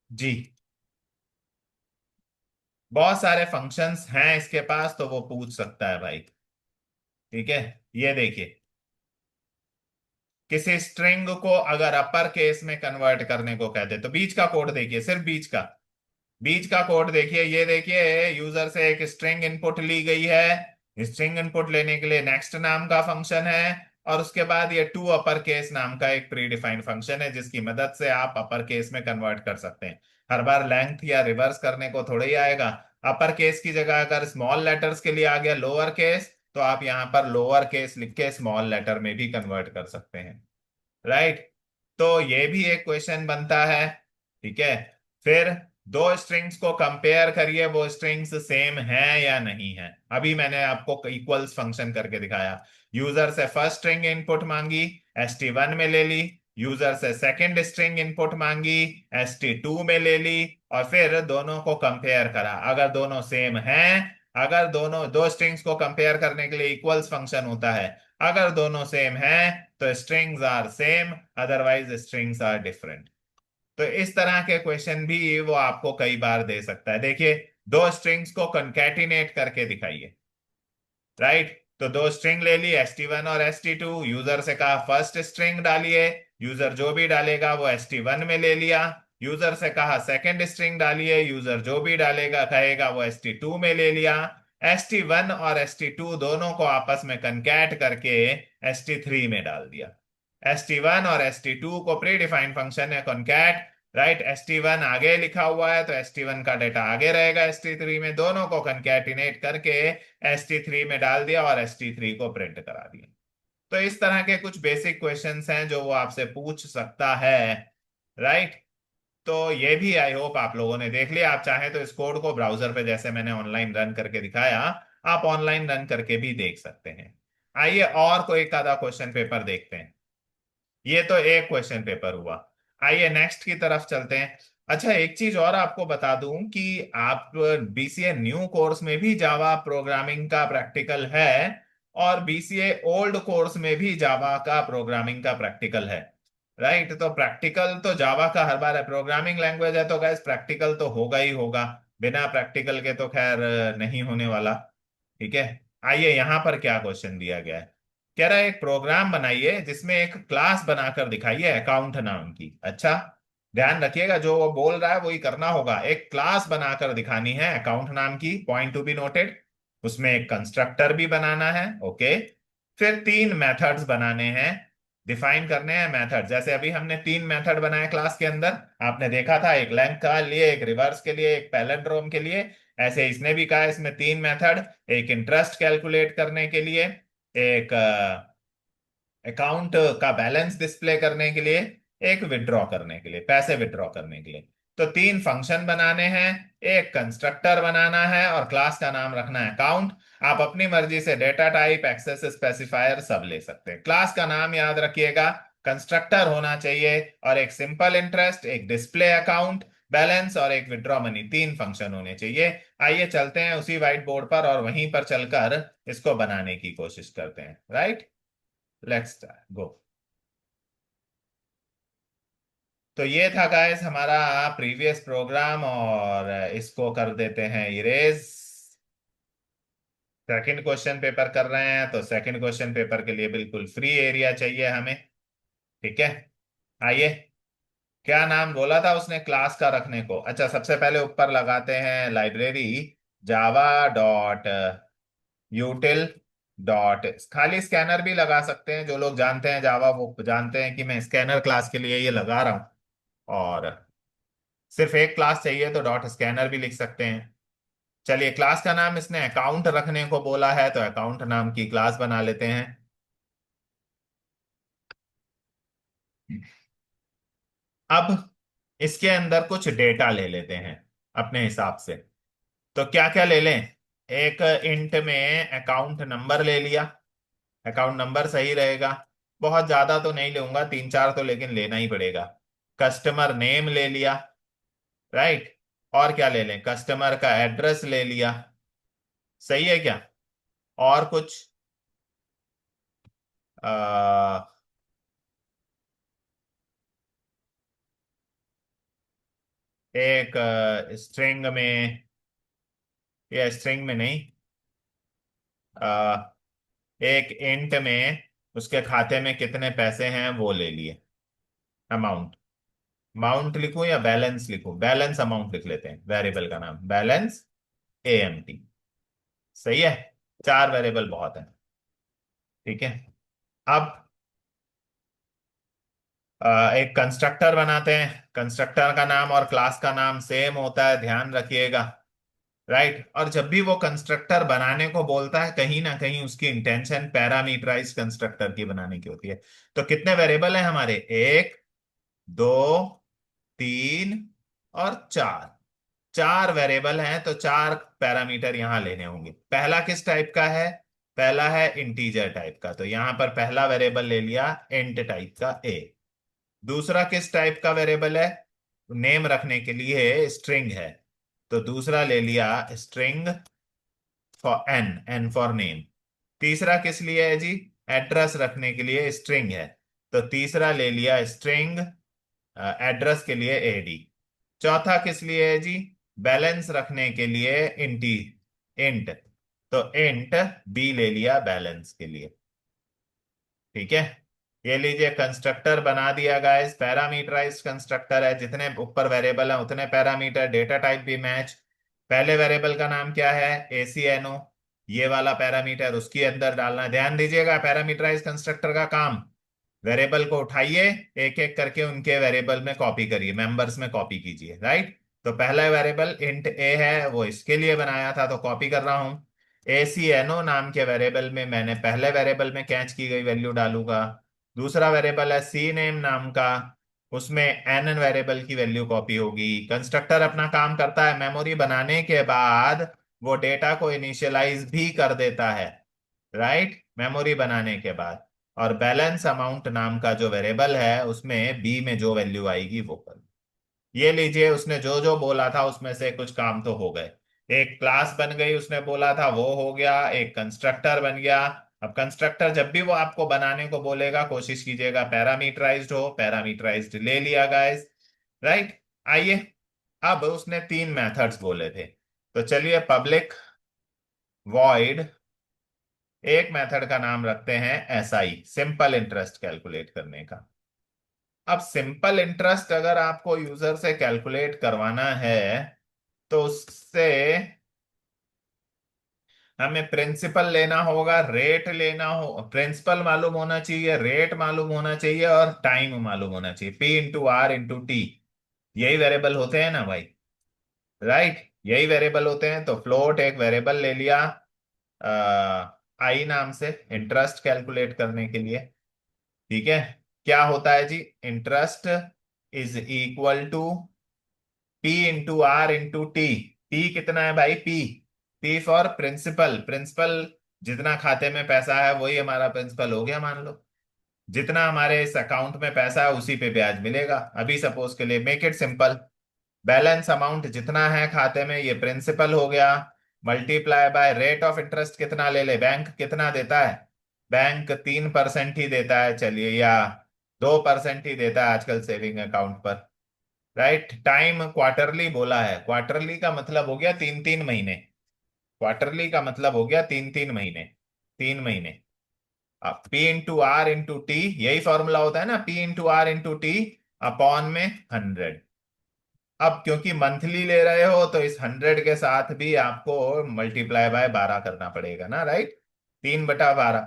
जी, बहुत सारे फंक्शंस हैं इसके पास, तो वो पूछ सकता है भाई, ठीक है। ये देखिए, किसी स्ट्रिंग को अगर अपर केस में कन्वर्ट करने को कहते तो बीच का कोड देखिए, सिर्फ बीच का कोड देखिए। ये देखिए यूजर से एक स्ट्रिंग इनपुट ली गई है, स्ट्रिंग इनपुट लेने के लिए नेक्स्ट नाम का फंक्शन है, और उसके बाद ये टू अपर केस नाम का एक प्री डिफाइंड फंक्शन है, जिसकी मदद से आप अपर केस में कन्वर्ट कर सकते हैं। हर बार लेंथ या रिवर्स करने को थोड़ा ही आएगा। अपर केस की जगह अगर स्मॉल लेटर्स के लिए आ गया लोअर केस, तो आप यहां पर लोअर केस लिख के स्मॉल लेटर में भी कन्वर्ट कर सकते हैं। राइट, तो ये भी एक क्वेश्चन बनता है, ठीक है। फिर दो स्ट्रिंग्स को कंपेयर करिए, वो स्ट्रिंग्स सेम हैं या नहीं है। अभी मैंने आपको इक्वल्स फंक्शन करके दिखाया। यूजर से फर्स्ट स्ट्रिंग इनपुट मांगी, st1 में ले ली। यूजर से सेकंड स्ट्रिंग इनपुट मांगी, st2 में ले ली। और फिर दोनों को कंपेयर करा, अगर दोनों सेम हैं, अगर दोनों दो स्ट्रिंग्स को कंपेयर करने के लिए इक्वल्स फंक्शन होता है, अगर दोनों सेम हैं तो strings are same, otherwise strings are different. तो इस तरह के क्वेश्चन भी वो आपको कई बार दे सकता है। देखिए, दो स्ट्रिंग्स को कंकैटिनेट करके दिखाइए। राइट, तो दो स्ट्रिंग ले ली st1 और st2, यूजर से कहा फर्स्ट स्ट्रिंग डालिए, यूजर जो भी डालेगा वो st1 में ले लिया। यूजर से कहा सेकंड स्ट्रिंग डालिए, यूजर जो भी डालेगा कहेगा वो st2 में ले लिया। st1 और st2 दोनों को आपस में कंकैट करके st3 में डाल दिया। st1 और st2 को प्री डिफाइंड फंक्शन है कॉनकैट। राइट, st1 आगे लिखा हुआ है तो st1 का डेटा आगे रहेगा, st3 में दोनों को कंकैटिनेट करके st3 में डाल दिया और st3 को प्रिंट करा दिया। तो इस तरह के कुछ बेसिक क्वेश्चंस हैं जो वो आपसे पूछ सकता है, राइट। तो ये भी आई होप आप लोगों ने देख लिया। आप चाहें तो इस कोड को ब्राउजर पे, जैसे मैंने ऑनलाइन रन करके दिखाया, आप ऑनलाइन रन करके भी देख सकते हैं। आइए और कोई एक आधा क्वेश्चन पेपर देखते हैं। ये तो एक क्वेश्चन पेपर हुआ। आइए नेक्स्ट की तरफ चलते हैं। अच्छा, एक चीज और आपको बता दूं कि आप बीसीए न्यू कोर्स में भी जावा प्रोग्रामिंग का प्रैक्टिकल है, और बीसीए ओल्ड कोर्स में भी जावा का प्रोग्रामिंग का प्रैक्टिकल है, राइट। तो प्रैक्टिकल तो जावा का हर बार है, प्रोग्रामिंग लैंग्वेज है तो गैस प्रैक्टिकल तो होगा ही होगा। बिना प्रैक्टिकल के तो खैर नहीं होने वाला। ठीक है। आइए यहां पर क्या क्वेश्चन दिया गया है। कह रहा है एक प्रोग्राम बनाइए जिसमें एक क्लास बनाकर दिखाइए अकाउंट नाम की। अच्छा, ध्यान रखिएगा, जो वो बोल रहा है वही करना होगा। एक क्लास बनाकर दिखानी है अकाउंट नाम की, पॉइंट टू बी नोटेड। उसमें एक कंस्ट्रक्टर भी बनाना है, ओके। फिर तीन मेथड्स बनाने हैं, डिफाइन करने हैं मेथड। जैसे अभी हमने तीन मेथड बनाए क्लास के अंदर, आपने देखा था, एक लेंथ के लिए, एक रिवर्स के लिए, एक पैलिंड्रोम के लिए। ऐसे इसने भी कहा इसमें तीन मेथड, एक इंटरेस्ट कैलकुलेट करने के लिए, एक अकाउंट का बैलेंस डिस्प्ले करने के लिए, एक विड्रॉ करने के लिए, पैसे विड्रॉ करने के लिए। तो तीन फंक्शन बनाने हैं, एक कंस्ट्रक्टर बनाना है, और क्लास का नाम रखना है अकाउंट। आप अपनी मर्जी से डेटा टाइप, एक्सेस स्पेसिफायर सब ले सकते हैं। क्लास का नाम याद रखिएगा, कंस्ट्रक्टर होना चाहिए, और एक सिंपल इंटरेस्ट, एक डिस्प्ले अकाउंट बैलेंस, और एक विड्रॉ मनी, तीन फंक्शन होने चाहिए। आइए चलते हैं उसी व्हाइट बोर्ड पर और वहीं पर चलकर इसको बनाने की कोशिश करते हैं, राइट। Let's go. तो ये था गाइस हमारा प्रीवियस प्रोग्राम, और इसको कर देते हैं इरेज। सेकंड क्वेश्चन पेपर कर रहे हैं, तो सेकंड क्वेश्चन पेपर के लिए बिल्कुल फ्री एरिया चाहिए हमें। ठीक है। आइए, क्या नाम बोला था उसने क्लास का रखने को। अच्छा, सबसे पहले ऊपर लगाते हैं लाइब्रेरी जावा डॉट यूटिल डॉट, खाली स्कैनर भी लगा सकते हैं। जो लोग जानते हैं जावा वो जानते हैं कि मैं स्कैनर क्लास के लिए ये लगा रहा हूं, और सिर्फ एक क्लास चाहिए तो डॉट स्कैनर भी लिख सकते हैं। चलिए, क्लास का नाम इसने अकाउंट रखने को बोला है, तो अकाउंट नाम की क्लास बना लेते हैं। अब इसके अंदर कुछ डेटा ले लेते हैं अपने हिसाब से। तो क्या क्या ले लें। एक इंट में अकाउंट नंबर ले लिया, अकाउंट नंबर सही रहेगा। बहुत ज्यादा तो नहीं लूंगा, तीन चार तो लेकिन लेना ही पड़ेगा। कस्टमर नेम ले लिया, राइट। और क्या ले लें, कस्टमर का एड्रेस ले लिया। सही है क्या। और कुछ आ, एक स्ट्रिंग में, या स्ट्रिंग में नहीं, आ, एक इंट में उसके खाते में कितने पैसे हैं वो ले लिए, अमाउंट। अमाउंट लिखूं या बैलेंस लिखूं, बैलेंस अमाउंट लिख लेते हैं, वेरिएबल का नाम बैलेंस AMT। सही है, चार वेरिएबल बहुत है। ठीक है। अब एक कंस्ट्रक्टर बनाते हैं। कंस्ट्रक्टर का नाम और क्लास का नाम सेम होता है, ध्यान रखिएगा, राइट। और जब भी वो कंस्ट्रक्टर बनाने को बोलता है, कहीं ना कहीं उसकी इंटेंशन पैरामीटराइज कंस्ट्रक्टर की बनाने की होती है। तो कितने वेरिएबल हैं हमारे, एक, दो, तीन और चार। चार वेरिएबल हैं, तो चार पैरामीटर यहां लेने होंगे। पहला किस टाइप का है, पहला है इंटीजर टाइप का, तो यहां पर पहला वेरिएबल ले लिया इंट टाइप का A। दूसरा किस टाइप का वेरिएबल है, नेम रखने के लिए स्ट्रिंग है, तो दूसरा ले लिया string for N for name. तीसरा किस लिए है जी, एड्रेस रखने के लिए स्ट्रिंग है, तो तीसरा ले लिया स्ट्रिंग एड्रेस के लिए AD। चौथा किस लिए है जी, बैलेंस रखने के लिए इंटी इंट, तो इंट B ले लिया बैलेंस के लिए। ठीक है। ये लीजिए कंस्ट्रक्टर बना दिया गाइस, पैरामीटराइज्ड कंस्ट्रक्टर है, जितने ऊपर वेरिएबल है उतने पैरामीटर, डेटा टाइप भी मैच। पहले वेरिएबल का नाम क्या है, ACNO, ये वाला पैरामीटर उसके अंदर डालना है। ध्यान दीजिएगा, पैरामीटराइज्ड कंस्ट्रक्टर का काम, वेरिएबल को उठाइए, एक एक करके उनके वेरिएबल में कॉपी करिए, मेंबर्स में कॉपी कीजिए, राइट। तो पहला वेरिएबल इंट A है, वो इसके लिए बनाया था तो कॉपी कर रहा हूं। ACNO नाम के वेरिएबल में मैंने पहले वेरिएबल में कैच की गई वैल्यू डालूंगा। दूसरा वेरिएबल है सी नेम नाम का, उसमें एन वेरिएबल की वैल्यू कॉपी होगी। कंस्ट्रक्टर अपना काम करता है, मेमोरी बनाने के बाद वो डेटा को इनिशियलाइज भी कर देता है, राइट, मेमोरी बनाने के बाद। और बैलेंस अमाउंट नाम का जो वेरिएबल है उसमें बी में जो वैल्यू आएगी वो कर। ये लीजिए, उसने जो जो बोला था उसमें से कुछ काम तो हो गए। एक क्लास बन गई, उसने बोला था वो हो गया। एक कंस्ट्रक्टर बन गया। अब कंस्ट्रक्टर जब भी वो आपको बनाने को बोलेगा कोशिश कीजिएगा पैरामीटराइज्ड हो। पैरामीटराइज्ड ले लिया गाइस, राइट। आइए, अब उसने तीन मेथड्स बोले थे, तो चलिए पब्लिक वॉइड एक मेथड का नाम रखते हैं SI, सिंपल इंटरेस्ट कैलकुलेट करने का। अब सिंपल इंटरेस्ट अगर आपको यूजर से कैलकुलेट करवाना है तो उससे हमें प्रिंसिपल लेना होगा, रेट लेना हो, प्रिंसिपल मालूम होना चाहिए, रेट मालूम होना चाहिए और टाइम मालूम होना चाहिए। P/R/T, यही वेरिएबल होते हैं ना भाई, राइट, यही वेरिएबल होते हैं। तो फ्लोट एक वेरिएबल ले लिया आई नाम से इंटरेस्ट कैलकुलेट करने के लिए। ठीक है, क्या होता है जी, interest is equal to P/R/T। P कितना है भाई, P फॉर प्रिंसिपल। प्रिंसिपल जितना खाते में पैसा है वही हमारा प्रिंसिपल हो गया, मान लो। जितना हमारे इस अकाउंट में पैसा है उसी पे ब्याज मिलेगा। अभी सपोज के लिए make it simple, balance amount जितना है खाते में ये प्रिंसिपल हो गया, multiply by rate of interest कितना ले ले, बैंक कितना देता है, बैंक 3% ही देता है, चलिए, या 2% ही देता है आजकल सेविंग अकाउंट पर, राइट। टाइम क्वार्टरली बोला है, क्वार्टरली का मतलब हो गया 3-3 महीने। क्वार्टरली का मतलब हो गया 3-3 महीने, 3 महीने। अब P/R/T, यही फॉर्मूला होता है ना, P/R/T अपॉन में 100। अब क्योंकि मंथली ले रहे हो तो इस 100 के साथ भी आपको मल्टीप्लाई बाय 12 करना पड़ेगा ना, राइट। 3/12,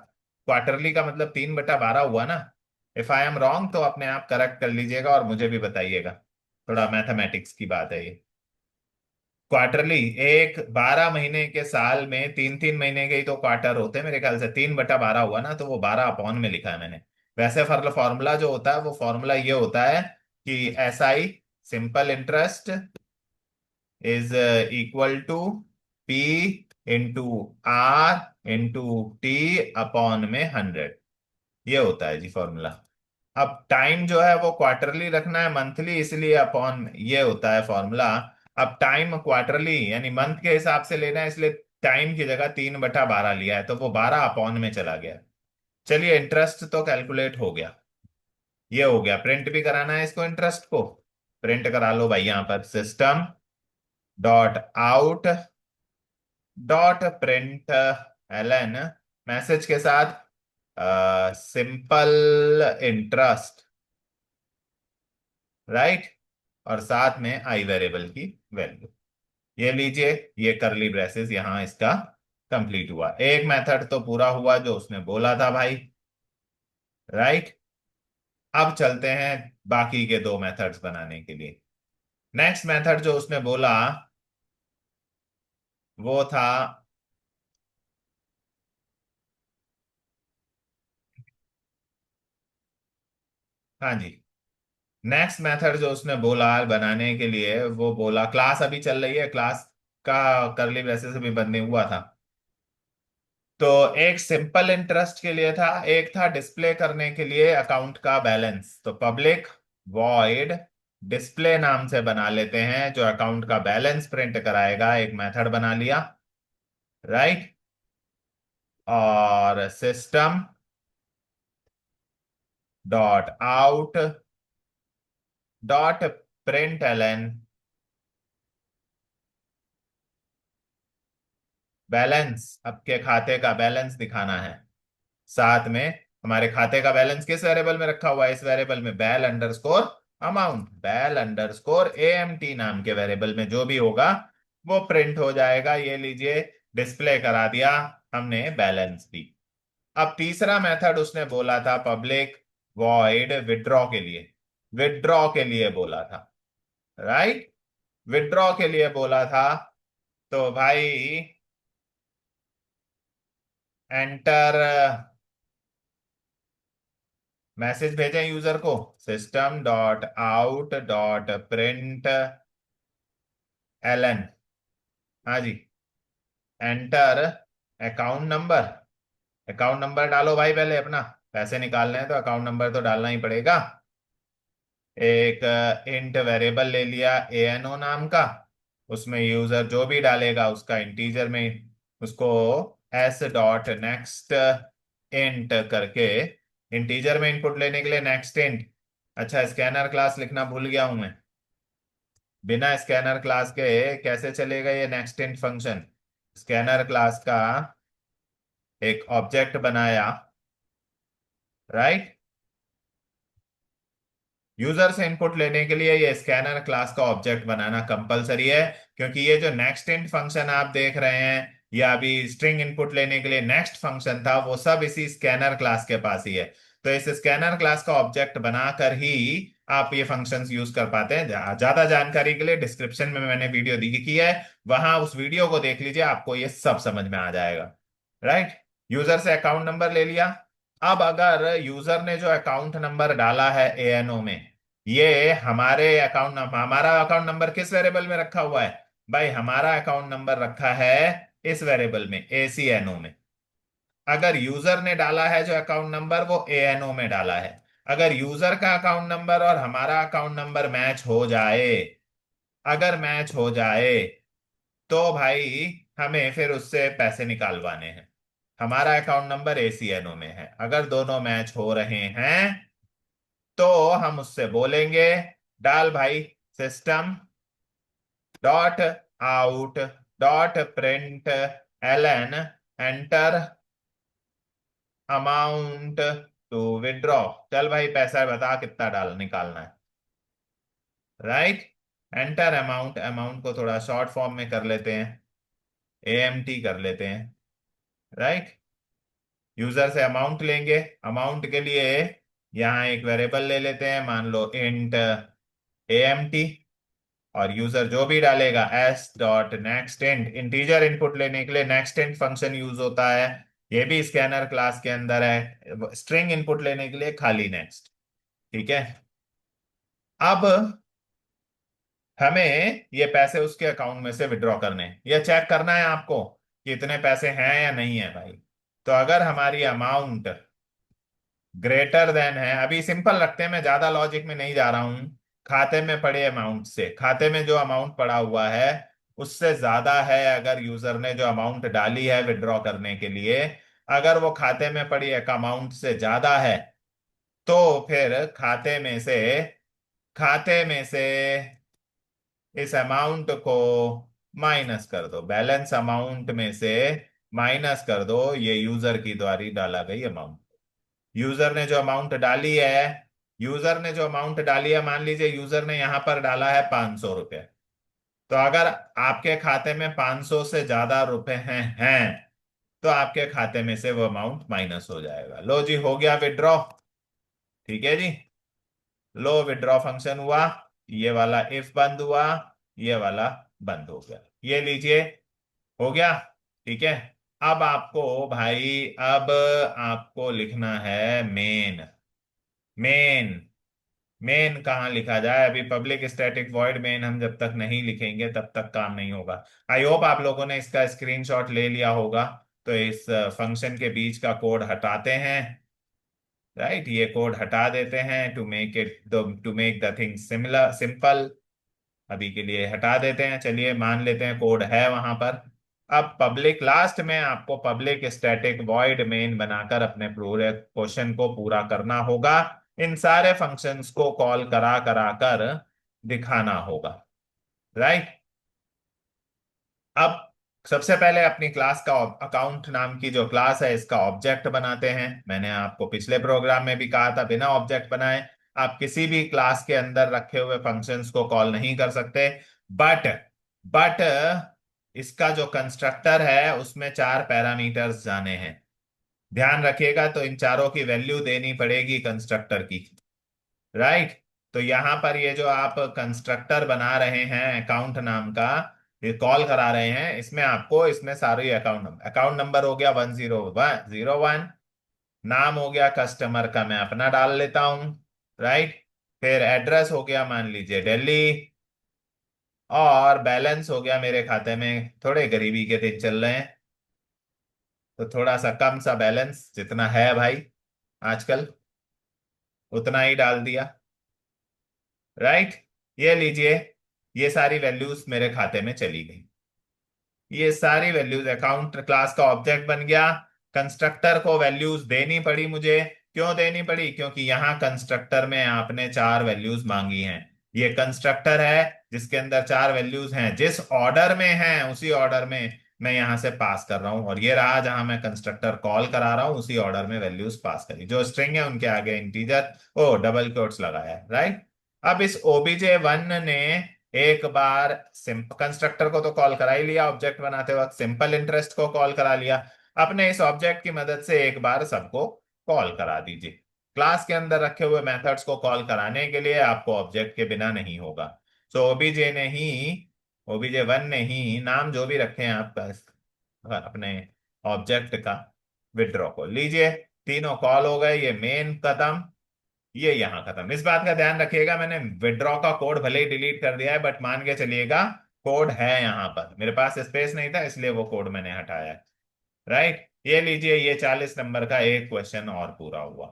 क्वार्टरली का मतलब 3/12 हुआ ना। इफ आई एम रॉन्ग तो अपने आप करेक्ट कर लीजिएगा और मुझे भी बताइएगा, थोड़ा मैथमेटिक्स की बात है ये। क्वार्टरली, एक 12 महीने के साल में 3-3 महीने के ही तो क्वार्टर होते हैं मेरे ख्याल से, 3/12 हुआ ना, तो वो 12 अपॉन में लिखा है मैंने। वैसे फॉर्मूला जो होता है वो फॉर्मूला ये होता है कि SI, simple interest, is equal to P/R/T upon में 100। ये होता है जी फॉर्मूला। अब टाइम जो है वो क्वार्टरली रखना है, मंथली, इसलिए अपॉन ये होता है फॉर्मूला। अब टाइम क्वार्टरली यानी मंथ के हिसाब से लेना है, इसलिए टाइम की जगह 3/12 लिया है, तो वो 12 अपॉन में चला गया। चलिए, इंटरेस्ट तो कैलकुलेट हो गया, ये हो गया। प्रिंट भी कराना है इसको, इंटरेस्ट को प्रिंट करा लो भाई। यहां पर system dot out dot print Elon message के साथ सिंपल इंटरेस्ट, राइट, और साथ में आई वेरिएबल की वैल्यू। ये लीजिए, ये करली ब्रेसेस यहां इसका कंप्लीट हुआ। एक मेथड तो पूरा हुआ जो उसने बोला था भाई, राइट। अब चलते हैं बाकी के दो मेथड्स बनाने के लिए। नेक्स्ट मेथड जो उसने बोला वो था, हाँ जी, नेक्स्ट मेथड जो उसने बोला बनाने के लिए, वो बोला क्लास अभी चल रही है, क्लास का करली ब्रेसेस अभी बंद नहीं हुआ था। तो एक सिंपल इंटरेस्ट के लिए था, एक था डिस्प्ले करने के लिए अकाउंट का बैलेंस। तो पब्लिक वॉइड डिस्प्ले नाम से बना लेते हैं, जो अकाउंट का बैलेंस प्रिंट कराएगा। एक मेथड बना लिया, राइट। और system dot out dot print Elon balance, आपके खाते का बैलेंस दिखाना है। साथ में हमारे खाते का बैलेंस किस वेरिएबल में रखा हुआ है, इस वेरिएबल में, बैल अंडरस्कोर अमाउंट, बैल अंडरस्कोर AMT नाम के वेरिएबल में जो भी होगा वो प्रिंट हो जाएगा। ये लीजिए, डिस्प्ले करा दिया हमने बैलेंस भी। अब तीसरा मेथड उसने बोला था पब्लिक वॉइड विड्रॉ के लिए, विड्रॉ के लिए बोला था, राइट, विड्रॉ के लिए बोला था। तो भाई एंटर मैसेज भेजें यूजर को, system dot out dot print Elon. हाँ जी, enter account number. Account number डालो भाई, पहले अपना पैसे निकालने हैं तो अकाउंट नंबर तो डालना ही पड़ेगा। एक इंट वेरिएबल ले लिया एएनओ नाम का, उसमें यूजर जो भी डालेगा उसका इंटीजर में उसको एस डॉट नेक्स्ट इंट करके इंटीजर में इनपुट लेने के लिए नेक्स्ट इंट। अच्छा, स्कैनर क्लास लिखना भूल गया हूं मैं। बिना स्कैनर क्लास के कैसे चलेगा ये next int function? Scanner class का एक ऑब्जेक्ट बनाया, राइट। यूजर से इनपुट लेने के लिए ये स्कैनर क्लास का ऑब्जेक्ट बनाना कंपलसरी है, क्योंकि ये जो नेक्स्ट इंट फंक्शन आप देख रहे हैं या अभी स्ट्रिंग इनपुट लेने के लिए नेक्स्ट फंक्शन था, वो सब इसी स्कैनर क्लास के पास ही है। तो इस स्कैनर क्लास का ऑब्जेक्ट बनाकर ही आप ये फंक्शंस यूज कर पाते हैं। ज्यादा जानकारी के लिए डिस्क्रिप्शन में मैंने वीडियो दी की है, वहां उस वीडियो को देख लीजिए, आपको ये सब समझ में आ जाएगा, राइट। यूजर से अकाउंट नंबर ले लिया। अब अगर यूजर ने जो अकाउंट नंबर डाला है एएनओ में, ये हमारा अकाउंट नंबर किस वेरिएबल में रखा हुआ है? भाई हमारा अकाउंट नंबर रखा है इस वेरिएबल में, एसीएनओ में। अगर यूजर ने डाला है जो अकाउंट नंबर, वो एएनओ में डाला है। अगर यूजर का अकाउंट नंबर और हमारा अकाउंट नंबर मैच हो जाए, अगर मैच हो जाए तो भाई हमें फिर उससे पैसे निकालवाने हैं। हमारा अकाउंट नंबर एसीएनओ में है, अगर दोनों मैच हो रहे हैं तो हम उससे बोलेंगे डाल भाई system dot out dot print Elon enter amount to withdraw. चल भाई पैसा बता कितना डाल निकालना है, राइट। एंटर अमाउंट, अमाउंट को थोड़ा शॉर्ट फॉर्म में कर लेते हैं, एएमटी कर लेते हैं, राइट। यूजर से अमाउंट लेंगे, अमाउंट के लिए यहां एक वेरिएबल ले लेते हैं, मान लो इंट एएमटी। और यूजर जो भी डालेगा S dot next int, integer input लेने के लिए नेक्स्ट इंट फंक्शन यूज होता है, ये भी स्कैनर क्लास के अंदर है। स्ट्रिंग इनपुट लेने के लिए खाली नेक्स्ट, ठीक है। अब हमें ये पैसे उसके अकाउंट में से विड्रॉ करने हैं, ये चेक करना है आपको कि इतने पैसे हैं या नहीं है भाई। तो अगर हमारी अमाउंट ग्रेटर देन है, अभी सिंपल रखते हैं, मैं ज्यादा लॉजिक में नहीं जा रहा हूं, खाते में पड़े अमाउंट से, खाते में जो अमाउंट पड़ा हुआ है उससे ज्यादा है, अगर यूजर ने जो अमाउंट डाली है विड्रॉ करने के लिए, अगर वो खाते में पड़ी एक अमाउंट से ज्यादा है, तो फिर खाते में से इस अमाउंट को माइनस कर दो, बैलेंस अमाउंट में से माइनस कर दो ये यूजर की द्वारा डाला गई अमाउंट। यूजर ने जो अमाउंट डाली है, मान लीजिए यूजर ने यहां पर डाला है 500 रुपये। तो अगर आपके खाते में 500 से ज्यादा रुपए हैं तो आपके खाते में से वो अमाउंट माइनस हो जाएगा। लो जी, हो गया विड्रॉ, ठीक है जी। लो विड्रॉ फंक्शन हुआ, ये वाला इफ बंद हुआ, ये वाला बंद हो गया, ये लीजिए, हो गया, ठीक है। अब आपको भाई, अब आपको लिखना है मेन। मेन मेन कहाँ लिखा जाए? अभी पब्लिक स्टैटिक वॉइड मेन हम जब तक नहीं लिखेंगे तब तक काम नहीं होगा। आई होप आप लोगों ने इसका स्क्रीनशॉट ले लिया होगा। तो इस फंक्शन के बीच का कोड हटाते हैं, राइट। ये कोड हटा देते हैं to make the thing similar simple. अभी के लिए हटा देते हैं, चलिए मान लेते हैं कोड है वहां पर। अब पब्लिक लास्ट में आपको पब्लिक स्टैटिक वॉइड मेन बनाकर अपने पूरे क्वेश्चन को पूरा करना होगा, इन सारे फंक्शंस को कॉल करा करा कर दिखाना होगा, राइट। अब सबसे पहले अपनी क्लास का अकाउंट नाम की जो क्लास है इसका ऑब्जेक्ट बनाते हैं। मैंने आपको पिछले प्रोग्राम में भी कहा था, बिना ऑब्जेक्ट बनाए आप किसी भी क्लास के अंदर रखे हुए फंक्शंस को कॉल नहीं कर सकते। बट बट इसका जो कंस्ट्रक्टर है उसमें 4 पैरामीटर्स जाने हैं, ध्यान रखिएगा। तो इन चारों की वैल्यू देनी पड़ेगी कंस्ट्रक्टर की, राइट। तो यहां पर ये जो आप कंस्ट्रक्टर बना रहे हैं अकाउंट नाम का, ये कॉल करा रहे हैं, इसमें आपको इसमें सारी अकाउंट नंबर हो गया 100101, नाम हो गया कस्टमर का, मैं अपना डाल लेता हूं, राइट। फिर एड्रेस हो गया मान लीजिए दिल्ली, और बैलेंस हो गया मेरे खाते में, थोड़े गरीबी के दिन चल रहे हैं तो थोड़ा सा कम सा बैलेंस, जितना है भाई आजकल उतना ही डाल दिया, राइट। ये लीजिए, ये सारी वैल्यूज मेरे खाते में चली गई। ये सारी वैल्यूज अकाउंट क्लास का ऑब्जेक्ट बन गया। कंस्ट्रक्टर को वैल्यूज देनी पड़ी मुझे। क्यों देनी पड़ी? क्योंकि यहाँ कंस्ट्रक्टर में आपने चार वैल्यूज मांगी हैं। ये कंस्ट्रक्टर है जिसके अंदर चार वैल्यूज हैं, जिस ऑर्डर में है उसी ऑर्डर में मैं यहां से पास कर रहा हूं, और ये रहा जहां मैं कंस्ट्रक्टर कॉल करा रहा हूं उसी ऑर्डर में वैल्यूज पास करी। जो स्ट्रिंग है उनके आगे इंटीजर ओ डबल कोट्स लगाया है, राइट। अब इस ओबीजे वन ने एक बार सिंपल कंस्ट्रक्टर को तो कॉल करा ही लिया, ऑब्जेक्ट बनाते वक्त सिंपल इंटरेस्ट को कॉल करा लिया। अपने इस ऑब्जेक्ट की मदद से एक बार सबको कॉल करा दीजिए। क्लास के अंदर रखे हुए मेथड्स को कॉल कराने के लिए आपको ऑब्जेक्ट के बिना नहीं होगा। सो ओबीजे वन ने ही नाम जो भी रखे हैं आप अपने ऑब्जेक्ट का, विड्रॉ को लीजिए। तीनों कॉल हो गए, ये मेन कदम, ये यहां खत्म। इस बात का ध्यान रखिएगा, मैंने विड्रॉ का कोड भले ही डिलीट कर दिया है, बट मान के चलिएगा कोड है यहां पर, मेरे पास स्पेस नहीं था इसलिए वो कोड मैंने हटाया है, राइट। ये लीजिए, ये 40 नंबर का एक क्वेश्चन और पूरा हुआ।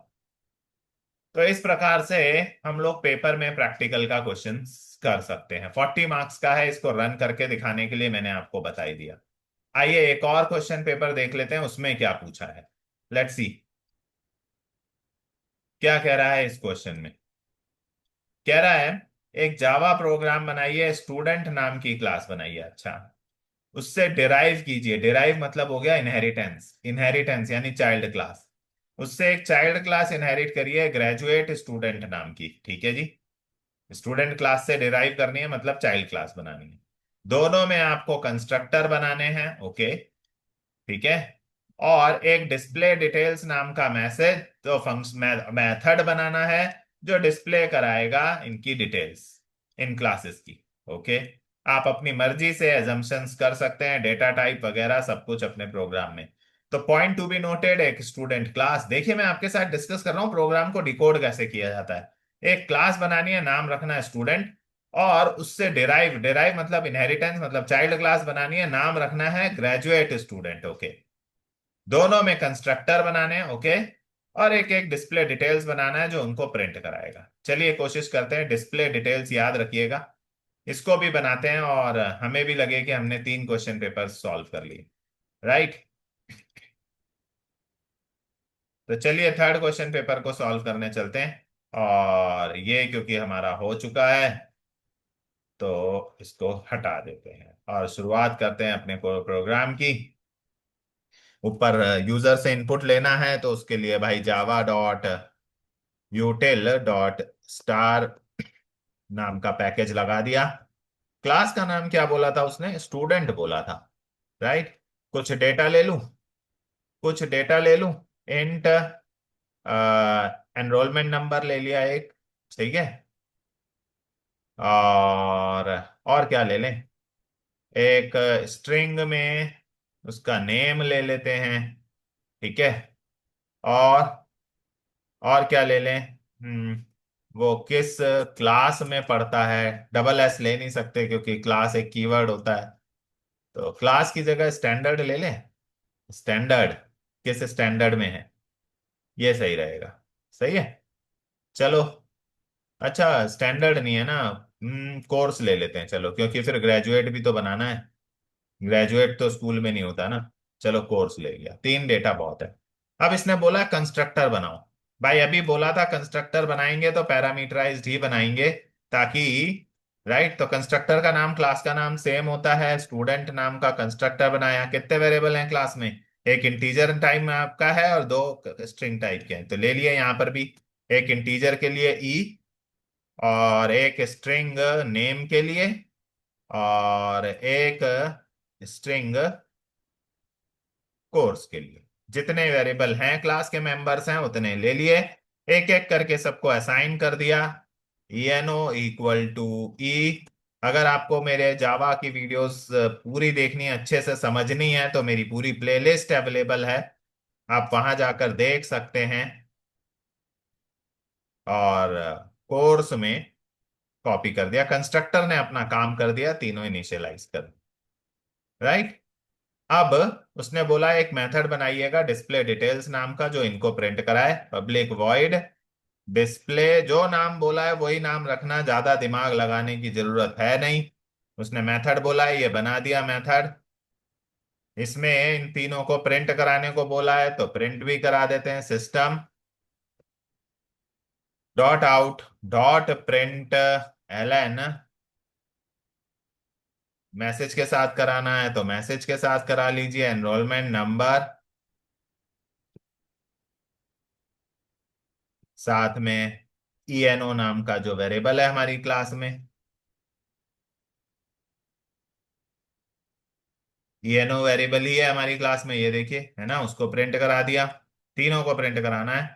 तो इस प्रकार से हम लोग पेपर में प्रैक्टिकल का क्वेश्चन कर सकते हैं। 40 मार्क्स का है, इसको रन करके दिखाने के लिए मैंने आपको बता ही दिया। आइए एक और क्वेश्चन पेपर देख लेते हैं, उसमें क्या पूछा है। लेट्स सी क्या कह रहा है इस क्वेश्चन में। कह रहा है एक जावा प्रोग्राम बनाइए, स्टूडेंट नाम की क्लास बनाइए, अच्छा। उससे डिराइव कीजिए, डिराइव मतलब हो गया इनहेरिटेंस, इनहेरिटेंस यानी चाइल्ड क्लास। उससे एक चाइल्ड क्लास इनहेरिट करिए ग्रेजुएट स्टूडेंट नाम की, ठीक है जी। स्टूडेंट क्लास से डिराइव करनी है मतलब चाइल्ड क्लास बनानी है। दोनों में आपको कंस्ट्रक्टर बनाने हैं, ओके, ठीक है। और एक डिस्प्ले डिटेल्स नाम का मैसेज तो फंक्शन मेथड बनाना है जो डिस्प्ले कराएगा इनकी डिटेल्स, इन क्लासेस की, ओके। आप अपनी मर्जी से एजम्पशंस कर सकते हैं, डेटा टाइप वगैरह सब कुछ अपने प्रोग्राम में। तो पॉइंट टू बी नोटेड, एक स्टूडेंट क्लास, देखिए मैं आपके साथ डिस्कस कर रहा हूँ प्रोग्राम को डिकोड कैसे किया जाता है। एक क्लास बनानी है, नाम रखना है स्टूडेंट, और उससे डिराइव, डिराइव मतलब इनहेरिटेंस मतलब चाइल्ड क्लास बनानी है, नाम रखना है ग्रेजुएट स्टूडेंट, ओके। दोनों में कंस्ट्रक्टर बनाने हैं, ओके। और एक एक डिस्प्ले डिटेल्स बनाना है जो उनको प्रिंट कराएगा। चलिए कोशिश करते हैं, डिस्प्ले डिटेल्स याद रखिएगा, इसको भी बनाते हैं और हमें भी लगे कि हमने 3 क्वेश्चन पेपर सॉल्व कर लिए, राइट। तो चलिए थर्ड क्वेश्चन पेपर को सॉल्व करने चलते हैं, और ये क्योंकि हमारा हो चुका है तो इसको हटा देते हैं और शुरुआत करते हैं अपने प्रोग्राम की। ऊपर यूजर से इनपुट लेना है तो उसके लिए भाई जावा डॉट यूटिल डॉट स्टार नाम का पैकेज लगा दिया। क्लास का नाम क्या बोला था उसने? स्टूडेंट बोला था, राइट। कुछ डेटा ले लूं, कुछ डेटा ले लूं, इंट एनरोलमेंट नंबर ले लिया एक, ठीक है। और क्या ले लें? एक स्ट्रिंग में उसका नेम ले लेते हैं, ठीक है। और और क्या ले लें? वो किस क्लास में पढ़ता है, डबल एस ले नहीं सकते क्योंकि क्लास एक कीवर्ड होता है, तो क्लास की जगह स्टैंडर्ड ले लें। स्टैंडर्ड, किस स्टैंडर्ड में है, ये सही रहेगा, सही है। चलो, अच्छा स्टैंडर्ड नहीं है ना, कोर्स ले लेते हैं चलो, क्योंकि फिर ग्रेजुएट भी तो बनाना है, ग्रेजुएट तो स्कूल में नहीं होता ना। चलो कोर्स ले लिया, 3 डेटा बहुत है। अब इसने बोला कंस्ट्रक्टर बनाओ। भाई अभी बोला था कंस्ट्रक्टर बनाएंगे तो पैरामीटराइज्ड ही बनाएंगे, ताकि, राइट। तो कंस्ट्रक्टर का नाम क्लास का नाम सेम होता है, स्टूडेंट नाम का कंस्ट्रक्टर बनाया। कितने वेरिएबल हैं क्लास में? एक इंटीजर टाइप में आपका है और 2 स्ट्रिंग टाइप के हैं, तो ले लिए यहां पर भी। एक इंटीजर के लिए ई, और एक स्ट्रिंग नेम के लिए, और एक स्ट्रिंग कोर्स के लिए। जितने वेरिएबल हैं क्लास के मेंबर्स हैं उतने ले लिए, एक एक करके सबको असाइन कर दिया। E N O equal to E, अगर आपको मेरे जावा की वीडियोस पूरी देखनी है, अच्छे से समझनी है, तो मेरी पूरी प्लेलिस्ट अवेलेबल है, आप वहां जाकर देख सकते हैं। और कोर्स में कॉपी कर दिया, कंस्ट्रक्टर ने अपना काम कर दिया, तीनों इनिशियलाइज कर, राइट। अब उसने बोला एक मेथड बनाइएगा डिस्प्ले डिटेल्स नाम का, जो इनको प्रिंट कराए। पब्लिक वॉइड डिस्प्ले, जो नाम बोला है वही नाम रखना, ज्यादा दिमाग लगाने की जरूरत है नहीं। उसने मेथड बोला है, ये बना दिया मेथड। इसमें इन तीनों को प्रिंट कराने को बोला है, तो प्रिंट भी करा देते हैं। System dot out dot print Elon, message के साथ कराना है तो मैसेज के साथ करा लीजिए। एनरोलमेंट नंबर, साथ में ईएनओ नाम का जो वेरिएबल है हमारी क्लास में, ईएनओ वेरिएबल ही है हमारी क्लास में, ये देखिए है ना, उसको प्रिंट करा दिया। तीनों को प्रिंट कराना है,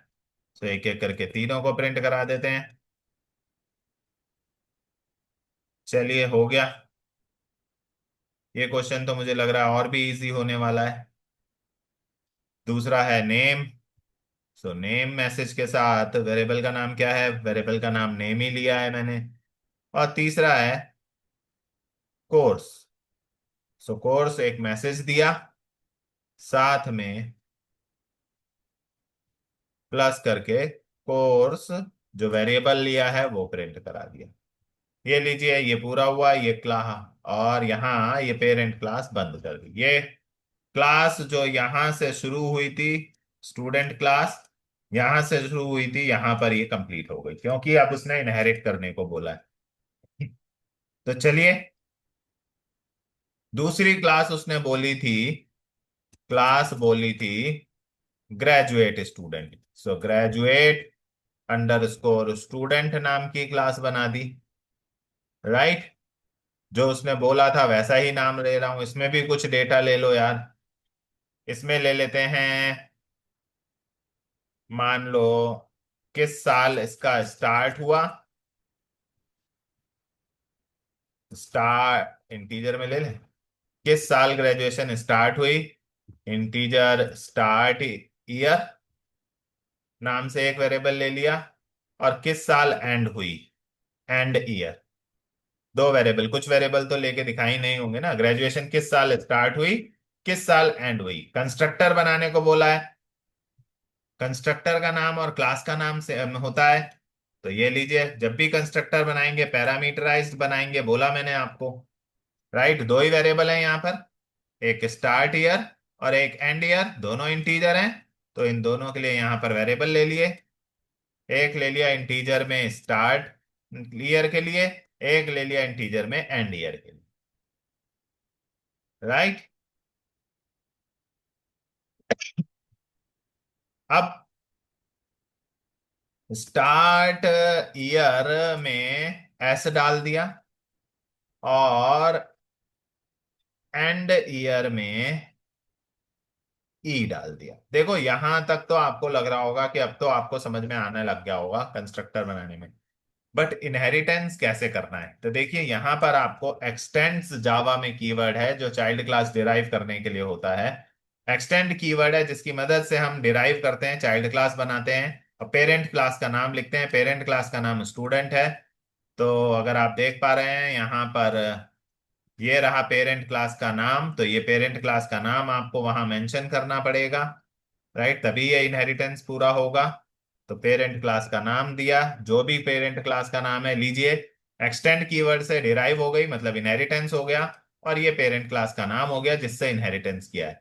तो एक एक करके तीनों को प्रिंट करा देते हैं। चलिए हो गया। ये क्वेश्चन तो मुझे लग रहा है और भी इजी होने वाला है। दूसरा है नेम, सो नेम मैसेज के साथ वेरिएबल का नाम क्या है, वेरिएबल का नाम नेम ही लिया है मैंने। और तीसरा है कोर्स, सो कोर्स एक मैसेज दिया, साथ में प्लस करके कोर्स जो वेरिएबल लिया है वो प्रिंट करा दिया। ये लीजिए, ये पूरा हुआ, ये क्लास। और यहाँ ये पेरेंट क्लास बंद कर दी। ये क्लास जो यहाँ से शुरू हुई थी, स्टूडेंट क्लास यहाँ से शुरू हुई थी, यहाँ पर ये कंप्लीट हो गई, क्योंकि अब उसने इनहेरिट करने को बोला है। तो चलिए, दूसरी क्लास उसने बोली थी, क्लास बोली थी ग्रेजुएट स्टूडेंट, सो ग्रेजुएट अंडर स्कोर स्टूडेंट नाम की क्लास बना दी, राइट। जो उसने बोला था वैसा ही नाम ले रहा हूं, इसमें भी कुछ डेटा ले लो यार। इसमें ले लेते हैं, मान लो किस साल इसका स्टार्ट हुआ, स्टार्ट इंटीजर में ले लें, किस साल ग्रेजुएशन स्टार्ट हुई, इंटीजर स्टार्ट ईयर नाम से एक वेरिएबल ले लिया। और किस साल एंड हुई, एंड ईयर। दो वेरिएबल, कुछ वेरिएबल तो लेके दिखाई नहीं होंगे ना। ग्रेजुएशन किस साल स्टार्ट हुई, किस साल एंड हुई। कंस्ट्रक्टर बनाने को बोला है, कंस्ट्रक्टर का नाम और क्लास का नाम से होता है। तो ये लीजिए, जब भी कंस्ट्रक्टर बनाएंगे पैरामीटराइज्ड बनाएंगे, बोला मैंने आपको, राइट। दो ही वेरिएबल है यहाँ पर, एक स्टार्ट ईयर और एक एंड ईयर, दोनों इंटीजर हैं। तो इन दोनों के लिए यहाँ पर वेरिएबल ले लिए, एक ले लिया इंटीजर में स्टार्ट ईयर के लिए, एक ले लिया इंटीजर में एंड ईयर के लिए, राइट। अब स्टार्ट ईयर में एस डाल दिया, और एंड ईयर में ई डाल दिया। देखो यहां तक तो आपको लग रहा होगा कि अब तो आपको समझ में आने लग गया होगा कंस्ट्रक्टर बनाने में। बट इनहेरिटेंस कैसे करना है, तो देखिए यहां पर आपको एक्सटेंड्स जावा में कीवर्ड है जो चाइल्ड क्लास डिराइव करने के लिए होता है। एक्सटेंड कीवर्ड है जिसकी मदद से हम डिराइव करते हैं, चाइल्ड क्लास बनाते हैं। और पेरेंट क्लास का नाम लिखते हैं, पेरेंट क्लास का नाम स्टूडेंट है। तो अगर आप देख पा रहे हैं यहाँ पर, ये रहा पेरेंट क्लास का नाम, तो ये पेरेंट क्लास का नाम आपको वहां मेंशन करना पड़ेगा, राइट, तभी ये इनहेरिटेंस पूरा होगा। तो पेरेंट क्लास का नाम दिया, जो भी पेरेंट क्लास का नाम है लीजिए, एक्सटेंड कीवर्ड से डिराइव हो गई, मतलब इनहेरिटेंस हो गया। और ये पेरेंट क्लास का नाम हो गया जिससे इनहेरिटेंस किया है,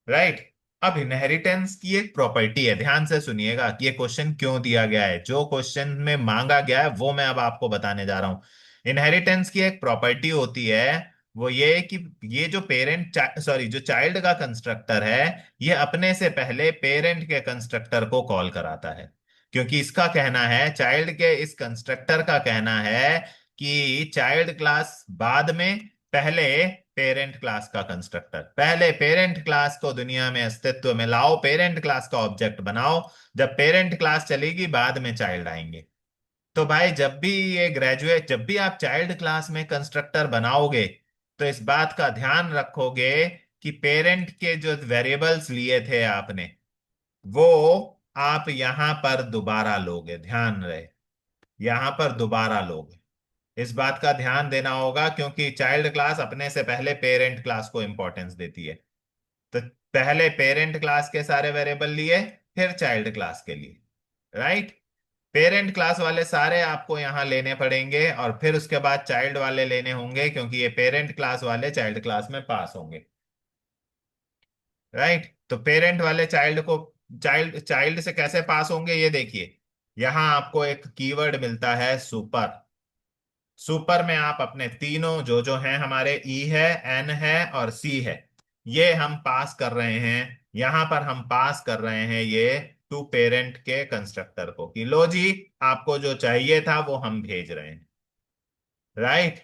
राइट। अब इनहेरिटेंस की एक प्रॉपर्टी है, ध्यान से सुनिएगा कि ये क्वेश्चन क्यों दिया गया है, जो क्वेश्चन में मांगा गया है वो मैं अब आपको बताने जा रहा हूं। इनहेरिटेंस की एक प्रॉपर्टी होती है, वो ये कि ये जो पेरेंट सॉरी जो चाइल्ड का कंस्ट्रक्टर है, ये अपने से पहले पेरेंट के कंस्ट्रक्टर को कॉल कराता है। क्योंकि इसका कहना है, चाइल्ड के इस कंस्ट्रक्टर का कहना है कि चाइल्ड क्लास बाद में, पहले पेरेंट क्लास का कंस्ट्रक्टर, पहले पेरेंट क्लास को दुनिया में अस्तित्व में लाओ, पेरेंट क्लास का ऑब्जेक्ट बनाओ, जब पेरेंट क्लास चलेगी बाद में चाइल्ड आएंगे। तो भाई जब भी आप चाइल्ड क्लास में कंस्ट्रक्टर बनाओगे तो इस बात का ध्यान रखोगे कि पेरेंट के जो वेरिएबल्स लिए थे आपने वो आप यहां पर दोबारा लोगे, ध्यान रहे, यहां पर दोबारा लोगे। इस बात का ध्यान देना होगा क्योंकि चाइल्ड क्लास अपने से पहले पेरेंट क्लास को इंपॉर्टेंस देती है। तो पहले पेरेंट क्लास के सारे वेरिएबल लिए, फिर चाइल्ड क्लास के लिए, राइट। पेरेंट क्लास वाले सारे आपको यहां लेने पड़ेंगे और फिर उसके बाद चाइल्ड वाले लेने होंगे क्योंकि ये पेरेंट क्लास वाले चाइल्ड क्लास में पास होंगे, राइट। तो पेरेंट वाले चाइल्ड को चाइल्ड चाइल्ड से कैसे पास होंगे ये देखिए। यहां आपको एक कीवर्ड मिलता है सुपर। सुपर में आप अपने तीनों जो जो हैं हमारे ई है, एन है और सी है, ये हम पास कर रहे हैं। यहां पर हम पास कर रहे हैं ये टू पेरेंट के कंस्ट्रक्टर को कि लो जी, आपको जो चाहिए था वो हम भेज रहे हैं, राइट।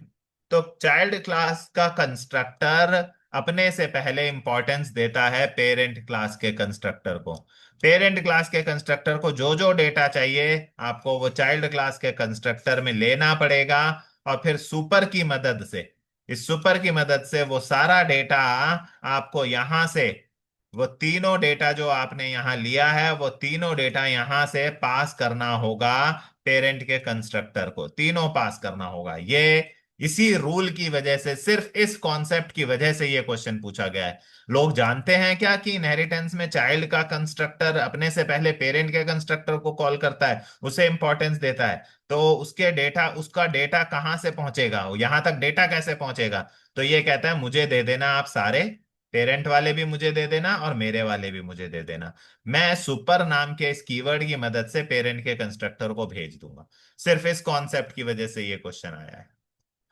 तो चाइल्ड क्लास का कंस्ट्रक्टर अपने से पहले इंपॉर्टेंस देता है पेरेंट क्लास के कंस्ट्रक्टर को। पेरेंट क्लास के कंस्ट्रक्टर को जो जो डेटा चाहिए आपको वो चाइल्ड क्लास के कंस्ट्रक्टर में लेना पड़ेगा और फिर सुपर की मदद से, इस सुपर की मदद से वो सारा डेटा आपको यहां से, वो तीनों डेटा जो आपने यहां लिया है वो तीनों डेटा यहां से पास करना होगा पेरेंट के कंस्ट्रक्टर को, तीनों पास करना होगा। ये इसी रूल की वजह से, सिर्फ इस कॉन्सेप्ट की वजह से ये क्वेश्चन पूछा गया है। लोग जानते हैं क्या कि इनहेरिटेंस में चाइल्ड का कंस्ट्रक्टर अपने से पहले पेरेंट के कंस्ट्रक्टर को कॉल करता है, उसे इंपॉर्टेंस देता है। तो उसका डेटा कहां से पहुंचेगा, यहां तक डेटा कैसे पहुंचेगा? तो ये कहता है मुझे दे देना आप सारे, पेरेंट वाले भी मुझे दे देना और मेरे वाले भी मुझे दे देना। मैं सुपर नाम के इस कीवर्ड की मदद से पेरेंट के कंस्ट्रक्टर को भेज दूंगा। सिर्फ इस कॉन्सेप्ट की वजह से ये क्वेश्चन आया है।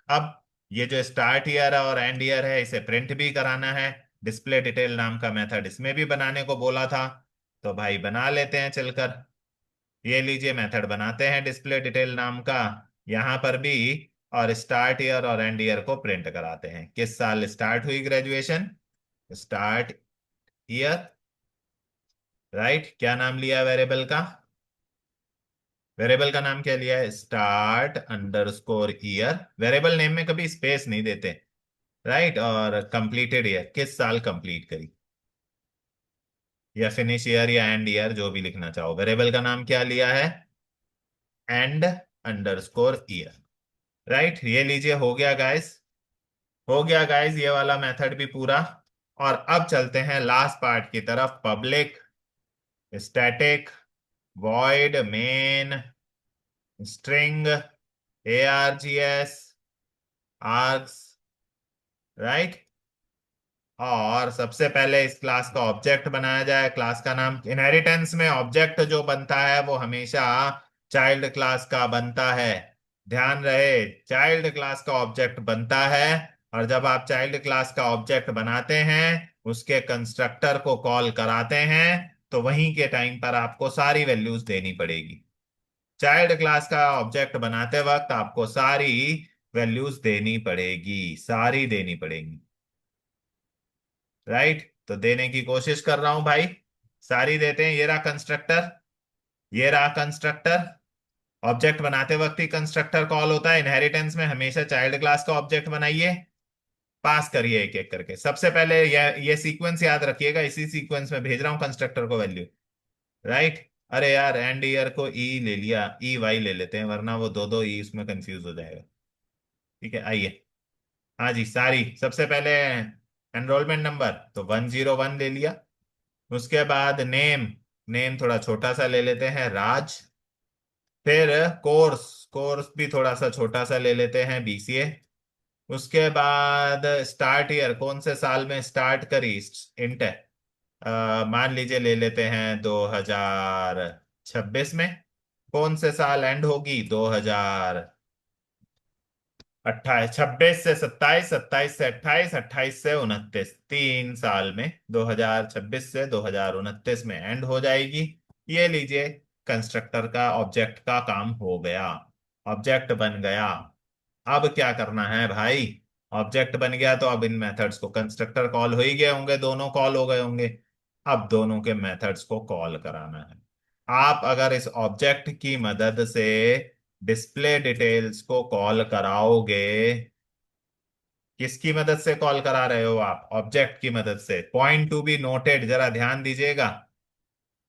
अब ये जो स्टार्ट ईयर और एंड ईयर है इसे प्रिंट भी कराना है। डिस्प्ले डिटेल नाम का मेथड इसमें भी बनाने को बोला था, तो भाई बना लेते हैं चलकर। ये लीजिए मेथड बनाते हैं डिस्प्ले डिटेल नाम का यहां पर भी, और स्टार्ट ईयर और एंड ईयर को प्रिंट कराते हैं। किस साल स्टार्ट हुई ग्रेजुएशन, स्टार्ट ईयर, राइट। क्या नाम लिया वेरिएबल का, वेरिएबल का नाम क्या लिया है, start underscore year. Variable name में कभी स्पेस नहीं देते, राइट। और कंप्लीटेड ईयर, किस साल कंप्लीट करी, या फिनिश ईयर या एंड ईयर जो भी लिखना चाहो। वेरिएबल का नाम क्या लिया है, एंड अंडरस्कोर ईयर, राइट। ये लीजिए हो गया गाइस, हो गया गाइस ये वाला मेथड भी पूरा। और अब चलते हैं लास्ट पार्ट की तरफ, public static void main string args args, right. और सबसे पहले इस क्लास का ऑब्जेक्ट बनाया जाए। क्लास का नाम, इनहेरिटेंस में ऑब्जेक्ट जो बनता है वो हमेशा चाइल्ड क्लास का बनता है, ध्यान रहे, चाइल्ड क्लास का ऑब्जेक्ट बनता है। और जब आप चाइल्ड क्लास का ऑब्जेक्ट बनाते हैं, उसके कंस्ट्रक्टर को कॉल कराते हैं, तो वहीं के टाइम पर आपको सारी वैल्यूज देनी पड़ेगी। चाइल्ड क्लास का ऑब्जेक्ट बनाते वक्त आपको सारी वैल्यूज देनी पड़ेगी, सारी देनी पड़ेगी, राइट। तो देने की कोशिश कर रहा हूं भाई, सारी देते हैं। ये रहा कंस्ट्रक्टर, ये रहा कंस्ट्रक्टर। ऑब्जेक्ट बनाते वक्त ही कंस्ट्रक्टर कॉल होता है। इनहेरिटेंस में हमेशा चाइल्ड क्लास का ऑब्जेक्ट बनाइए, पास करिए एक एक करके। सबसे पहले ये सीक्वेंस याद रखिएगा, इसी सीक्वेंस में भेज रहा हूं कंस्ट्रक्टर को वैल्यू, राइट। अरे यार एंड ईयर को ई ले लिया, ई वाई ले लेते हैं वरना वो दो दो ई उसमें कंफ्यूज हो जाएगा। ठीक है, आइए। हाँ जी, सारी सबसे पहले एनरोलमेंट नंबर तो 101 ले लिया। उसके बाद नेम, नेम थोड़ा छोटा सा ले लेते हैं, राज। फिर कोर्स, कोर्स भी थोड़ा सा छोटा सा ले लेते हैं, बीसीए। उसके बाद स्टार्ट ईयर, कौन से साल में स्टार्ट करी, इंट है, मान लीजिए ले लेते हैं 2026 में। कौन से साल एंड होगी, 2028, 26 से 27, 27 से 28, 28 से 29, 3 साल में 2026 से 2029 में एंड हो जाएगी। ये लीजिए कंस्ट्रक्टर का ऑब्जेक्ट का काम हो गया, ऑब्जेक्ट बन गया। अब क्या करना है भाई, ऑब्जेक्ट बन गया तो अब इन मेथड्स को, कंस्ट्रक्टर कॉल हो ही गए होंगे, दोनों कॉल हो गए होंगे। अब दोनों के मेथड्स को कॉल कराना है। आप अगर इस ऑब्जेक्ट की मदद से डिस्प्ले डिटेल्स को कॉल कराओगे, किसकी मदद से कॉल करा रहे हो आप? ऑब्जेक्ट की मदद से। पॉइंट टू बी नोटेड, जरा ध्यान दीजिएगा।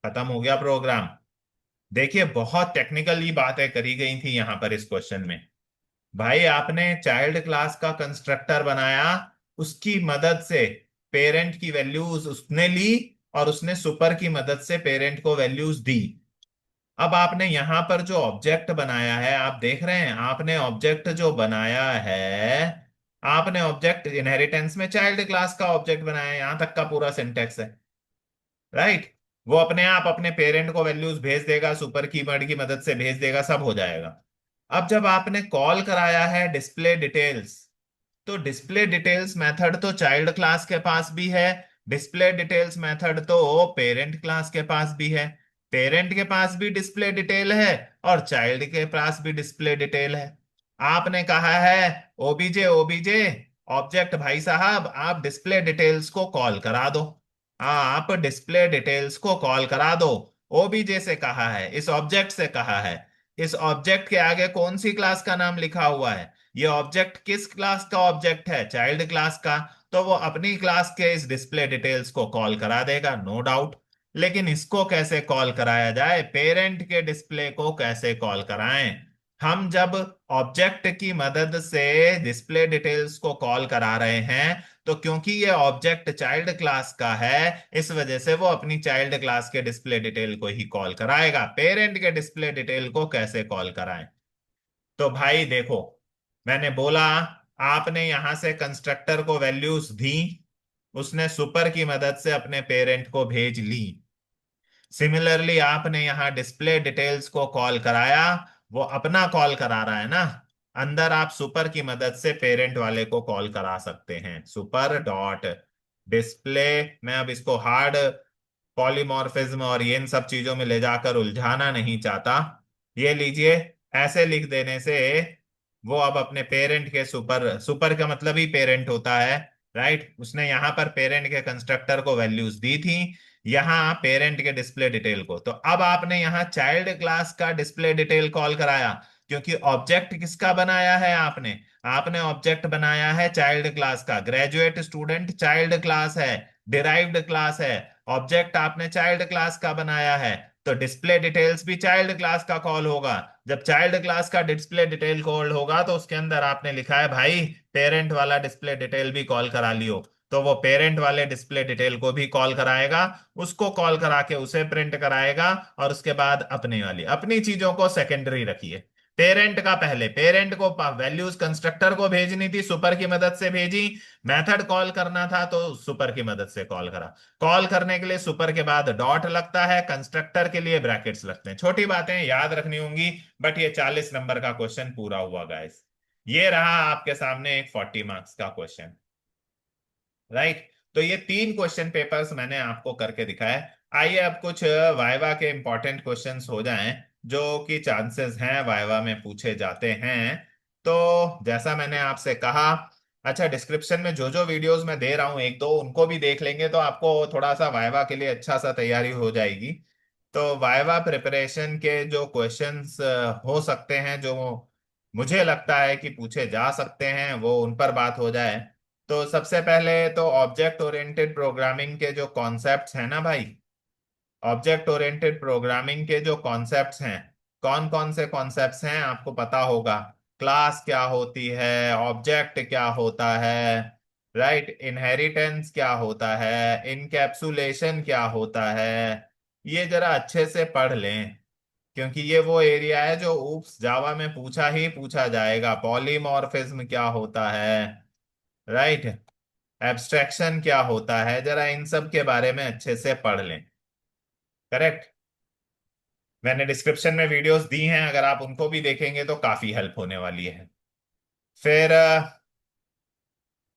खत्म हो गया प्रोग्राम। देखिए बहुत टेक्निकली बातें करी गई थी यहां पर इस क्वेश्चन में। भाई आपने चाइल्ड क्लास का कंस्ट्रक्टर बनाया, उसकी मदद से पेरेंट की वैल्यूज उसने ली, और उसने सुपर की मदद से पेरेंट को वैल्यूज दी। अब आपने यहां पर जो ऑब्जेक्ट बनाया है, आप देख रहे हैं, आपने ऑब्जेक्ट जो बनाया है, आपने ऑब्जेक्ट इनहेरिटेंस में चाइल्ड क्लास का ऑब्जेक्ट बनाया है, यहां तक का पूरा सिंटेक्स है। राइट। वो अपने आप अपने पेरेंट को वैल्यूज भेज देगा, सुपर कीवर्ड की मदद से भेज देगा, सब हो जाएगा। अब जब आपने कॉल कराया है डिस्प्ले डिटेल्स, तो डिस्प्ले डिटेल्स मेथड तो चाइल्ड क्लास के पास भी है, डिस्प्ले डिटेल्स मेथड तो पेरेंट क्लास के पास भी है। पेरेंट के पास भी डिस्प्ले डिटेल है और चाइल्ड के पास भी डिस्प्ले डिटेल है। आपने कहा है ओबीजे ओबीजे ऑब्जेक्ट भाई साहब, आप डिस्प्ले डिटेल्स को कॉल करा दो। आप डिस्प्ले डिटेल्स को कॉल करा दो। ओबीजे से कहा है, इस ऑब्जेक्ट से कहा है। इस ऑब्जेक्ट के आगे कौन सी क्लास का नाम लिखा हुआ है? ये ऑब्जेक्ट किस क्लास का ऑब्जेक्ट है? चाइल्ड क्लास का। तो वो अपनी क्लास के इस डिस्प्ले डिटेल्स को कॉल करा देगा, नो डाउट। लेकिन इसको कैसे कॉल कराया जाए? पेरेंट के डिस्प्ले को कैसे कॉल कराएं? हम जब ऑब्जेक्ट की मदद से डिस्प्ले डिटेल्स को कॉल करा रहे हैं, तो क्योंकि ये ऑब्जेक्ट चाइल्ड क्लास का है, इस वजह से वो अपनी चाइल्ड क्लास के डिस्प्ले डिटेल को ही कॉल कराएगा। पेरेंट के डिस्प्ले डिटेल को कैसे कॉल कराएं? तो भाई देखो, मैंने बोला, आपने यहां से कंस्ट्रक्टर को वैल्यूज दी, उसने सुपर की मदद से अपने पेरेंट को भेज ली। सिमिलरली आपने यहां डिस्प्ले डिटेल्स को कॉल कराया, वो अपना कॉल करा रहा है ना। अंदर आप सुपर की मदद से पेरेंट वाले को कॉल करा सकते हैं, सुपर डॉट डिस्प्ले। मैं अब इसको हार्ड पॉलीमॉर्फिज्म और ये इन सब चीजों में ले जाकर उलझाना नहीं चाहता। ये लीजिए, ऐसे लिख देने से वो अब अपने पेरेंट के सुपर, सुपर का मतलब ही पेरेंट होता है। राइट। उसने यहां पर पेरेंट के कंस्ट्रक्टर को वैल्यूज दी थी, यहां पेरेंट के डिस्प्ले डिटेल को। तो अब आपने यहां चाइल्ड क्लास का डिस्प्ले डिटेल कॉल कराया, क्योंकि ऑब्जेक्ट किसका बनाया है आपने? आपने ऑब्जेक्ट बनाया है चाइल्ड क्लास का। ग्रेजुएट स्टूडेंट चाइल्ड क्लास है, डिराइव्ड क्लास है। ऑब्जेक्ट आपने चाइल्ड क्लास का बनाया है, तो डिस्प्ले डिटेल्स भी चाइल्ड क्लास का कॉल होगा। जब चाइल्ड क्लास का डिस्प्ले डिटेल कॉल होगा, तो उसके अंदर आपने लिखा है भाई पेरेंट वाला डिस्प्ले डिटेल भी कॉल करा लियो। तो वो पेरेंट वाले डिस्प्ले डिटेल को भी कॉल कराएगा, उसको कॉल करा के उसे प्रिंट कराएगा, और उसके बाद अपनी वाली अपनी चीजों को सेकेंडरी रखिए। पेरेंट का पहले, पेरेंट को वैल्यूज कंस्ट्रक्टर को भेजनी थी, सुपर की मदद से भेजी। मेथड कॉल करना था तो सुपर की मदद से कॉल करा। कॉल करने के लिए सुपर के बाद डॉट लगता है, कंस्ट्रक्टर के लिए ब्रैकेट्स लगते हैं। छोटी बातें याद रखनी होंगी, बट ये 40 नंबर का क्वेश्चन पूरा हुआ गाइस। ये रहा आपके सामने एक 40 मार्क्स का क्वेश्चन। राइट। तो ये 3 क्वेश्चन पेपर्स मैंने आपको करके दिखाया। आइए अब कुछ वाइवा के इंपॉर्टेंट क्वेश्चंस हो जाएं, जो कि चांसेस हैं वाइवा में पूछे जाते हैं। तो जैसा मैंने आपसे कहा, अच्छा डिस्क्रिप्शन में जो जो वीडियोस मैं दे रहा हूँ एक दो उनको भी देख लेंगे, तो आपको थोड़ा सा वाइवा के लिए अच्छा सा तैयारी हो जाएगी। तो वाइवा प्रिपरेशन के जो क्वेश्चंस हो सकते हैं, जो मुझे लगता है कि पूछे जा सकते हैं, वो उन पर बात हो जाए। तो सबसे पहले तो ऑब्जेक्ट ओरिएंटेड प्रोग्रामिंग के जो कॉन्सेप्ट्स हैं ना भाई, ऑब्जेक्ट ओरिएंटेड प्रोग्रामिंग के जो कॉन्सेप्ट्स हैं, कौन कौन से कॉन्सेप्ट्स हैं आपको पता होगा। क्लास क्या होती है, ऑब्जेक्ट क्या होता है, राइट, इनहेरिटेंस क्या होता है, इनकैप्सुलेशन क्या होता है। ये जरा अच्छे से पढ़ लें, क्योंकि ये वो एरिया है जो ऊप्स जावा में पूछा ही पूछा जाएगा। पॉलीमॉर्फिज्म क्या होता है, राइट, एब्स्ट्रैक्शन क्या होता है, जरा इन सब के बारे में अच्छे से पढ़ लें। करेक्ट। मैंने डिस्क्रिप्शन में वीडियोस दी हैं, अगर आप उनको भी देखेंगे तो काफी हेल्प होने वाली है। फिर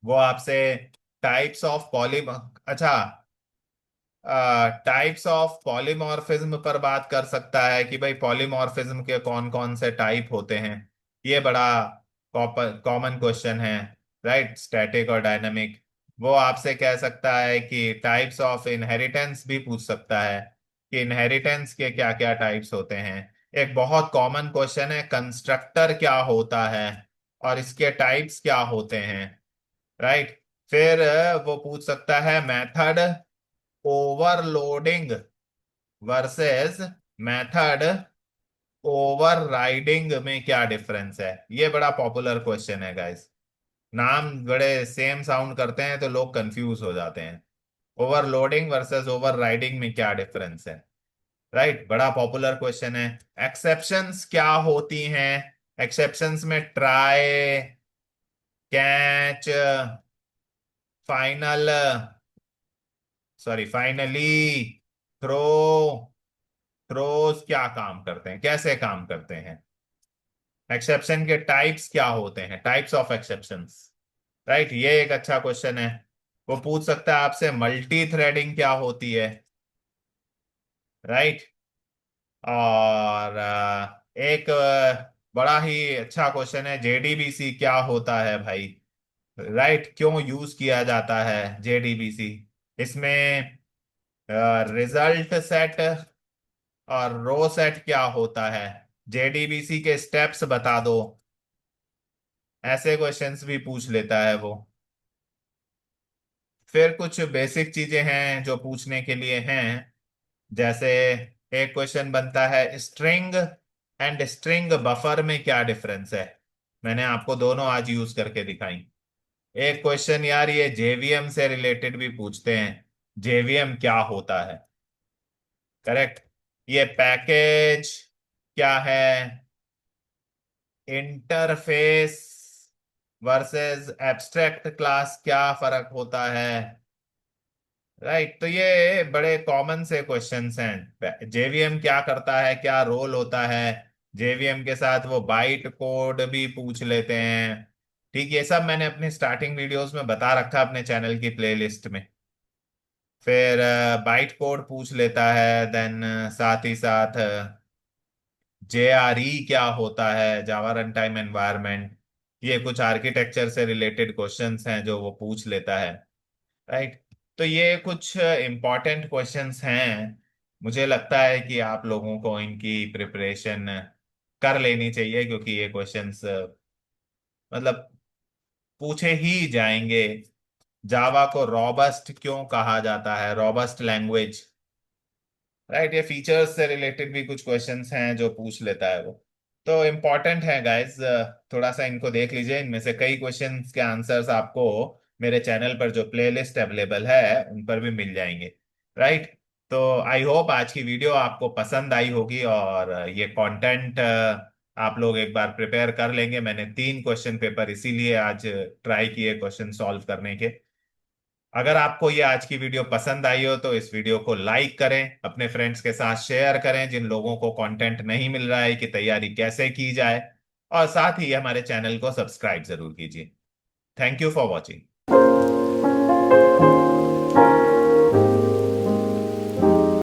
वो आपसे टाइप्स ऑफ पॉली, अच्छा, टाइप्स ऑफ पॉलीमॉर्फिज्म पर बात कर सकता है कि भाई पॉलीमॉर्फिज्म के कौन कौन से टाइप होते हैं। ये बड़ा कॉमन क्वेश्चन है। राइट, स्टैटिक और डायनामिक। वो आपसे कह सकता है कि टाइप्स ऑफ इनहेरिटेंस भी पूछ सकता है, कि इनहेरिटेंस के क्या क्या टाइप्स होते हैं। एक बहुत कॉमन क्वेश्चन है, कंस्ट्रक्टर क्या होता है और इसके टाइप्स क्या होते हैं, राइट। फिर वो पूछ सकता है method overloading versus method overriding में क्या डिफरेंस है। ये बड़ा पॉपुलर क्वेश्चन है गाइस। नाम बड़े सेम साउंड करते हैं तो लोग कंफ्यूज हो जाते हैं। ओवरलोडिंग वर्सेस ओवरराइडिंग में क्या डिफरेंस है, राइट। बड़ा पॉपुलर क्वेश्चन है। एक्सेप्शंस क्या होती हैं। एक्सेप्शंस में try, catch, final, sorry finally, throw, throws क्या काम करते हैं, कैसे काम करते हैं। एक्सेप्शन के टाइप्स क्या होते हैं, टाइप्स ऑफ एक्सेप्शंस, राइट। ये एक अच्छा क्वेश्चन है। वो पूछ सकता है आपसे मल्टी थ्रेडिंग क्या होती है, राइट। और एक बड़ा ही अच्छा क्वेश्चन है, जेडीबीसी क्या होता है भाई, राइट। क्यों यूज किया जाता है जेडीबीसी। इसमें रिजल्ट सेट और रो सेट क्या होता है, जेडीबीसी के स्टेप्स बता दो। ऐसे क्वेश्चंस भी पूछ लेता है वो। फिर कुछ बेसिक चीजें हैं जो पूछने के लिए हैं, जैसे एक क्वेश्चन बनता है स्ट्रिंग एंड स्ट्रिंग बफर में क्या डिफरेंस है। मैंने आपको दोनों आज यूज करके दिखाई। एक क्वेश्चन यार ये जेवीएम से रिलेटेड भी पूछते हैं, जेवीएम क्या होता है, करेक्ट। ये पैकेज क्या है, इंटरफेस वर्सेस एब्स्ट्रैक्ट क्लास क्या फर्क होता है, राइट। तो ये बड़े कॉमन से क्वेश्चंस हैं। जेवीएम क्या करता है, क्या रोल होता है, जेवीएम के साथ वो बाइट कोड भी पूछ लेते हैं। ठीक, ये सब मैंने अपने स्टार्टिंग वीडियोस में बता रखा अपने चैनल की प्लेलिस्ट में। फिर बाइट कोड पूछ लेता है, देन साथ ही साथ जेआरई क्या होता है, जावा रन टाइम एनवायरनमेंट। ये कुछ आर्किटेक्चर से रिलेटेड क्वेश्चंस हैं जो वो पूछ लेता है, राइट। तो ये कुछ इम्पोर्टेंट क्वेश्चंस हैं। मुझे लगता है कि आप लोगों को इनकी प्रिपरेशन कर लेनी चाहिए, क्योंकि ये क्वेश्चंस मतलब पूछे ही जाएंगे। जावा को रॉबस्ट क्यों कहा जाता है, रॉबस्ट लैंग्वेज, राइट। ये फीचर्स से रिलेटेड भी कुछ क्वेश्चंस हैं जो पूछ लेता है वो। तो इम्पोर्टेंट है गाइस, थोड़ा सा इनको देख लीजिए। इनमें से कई क्वेश्चंस के आंसर्स आपको मेरे चैनल पर जो प्लेलिस्ट अवेलेबल है उन पर भी मिल जाएंगे, राइट। तो आई होप आज की वीडियो आपको पसंद आई होगी और ये कंटेंट आप लोग एक बार प्रिपेयर कर लेंगे। मैंने 3 क्वेश्चन पेपर इसीलिए आज ट्राई किए क्वेश्चन सॉल्व करने के। अगर आपको ये आज की वीडियो पसंद आई हो तो इस वीडियो को लाइक करें, अपने फ्रेंड्स के साथ शेयर करें जिन लोगों को कंटेंट नहीं मिल रहा है कि तैयारी कैसे की जाए, और साथ ही हमारे चैनल को सब्सक्राइब जरूर कीजिए। Thank you for watching.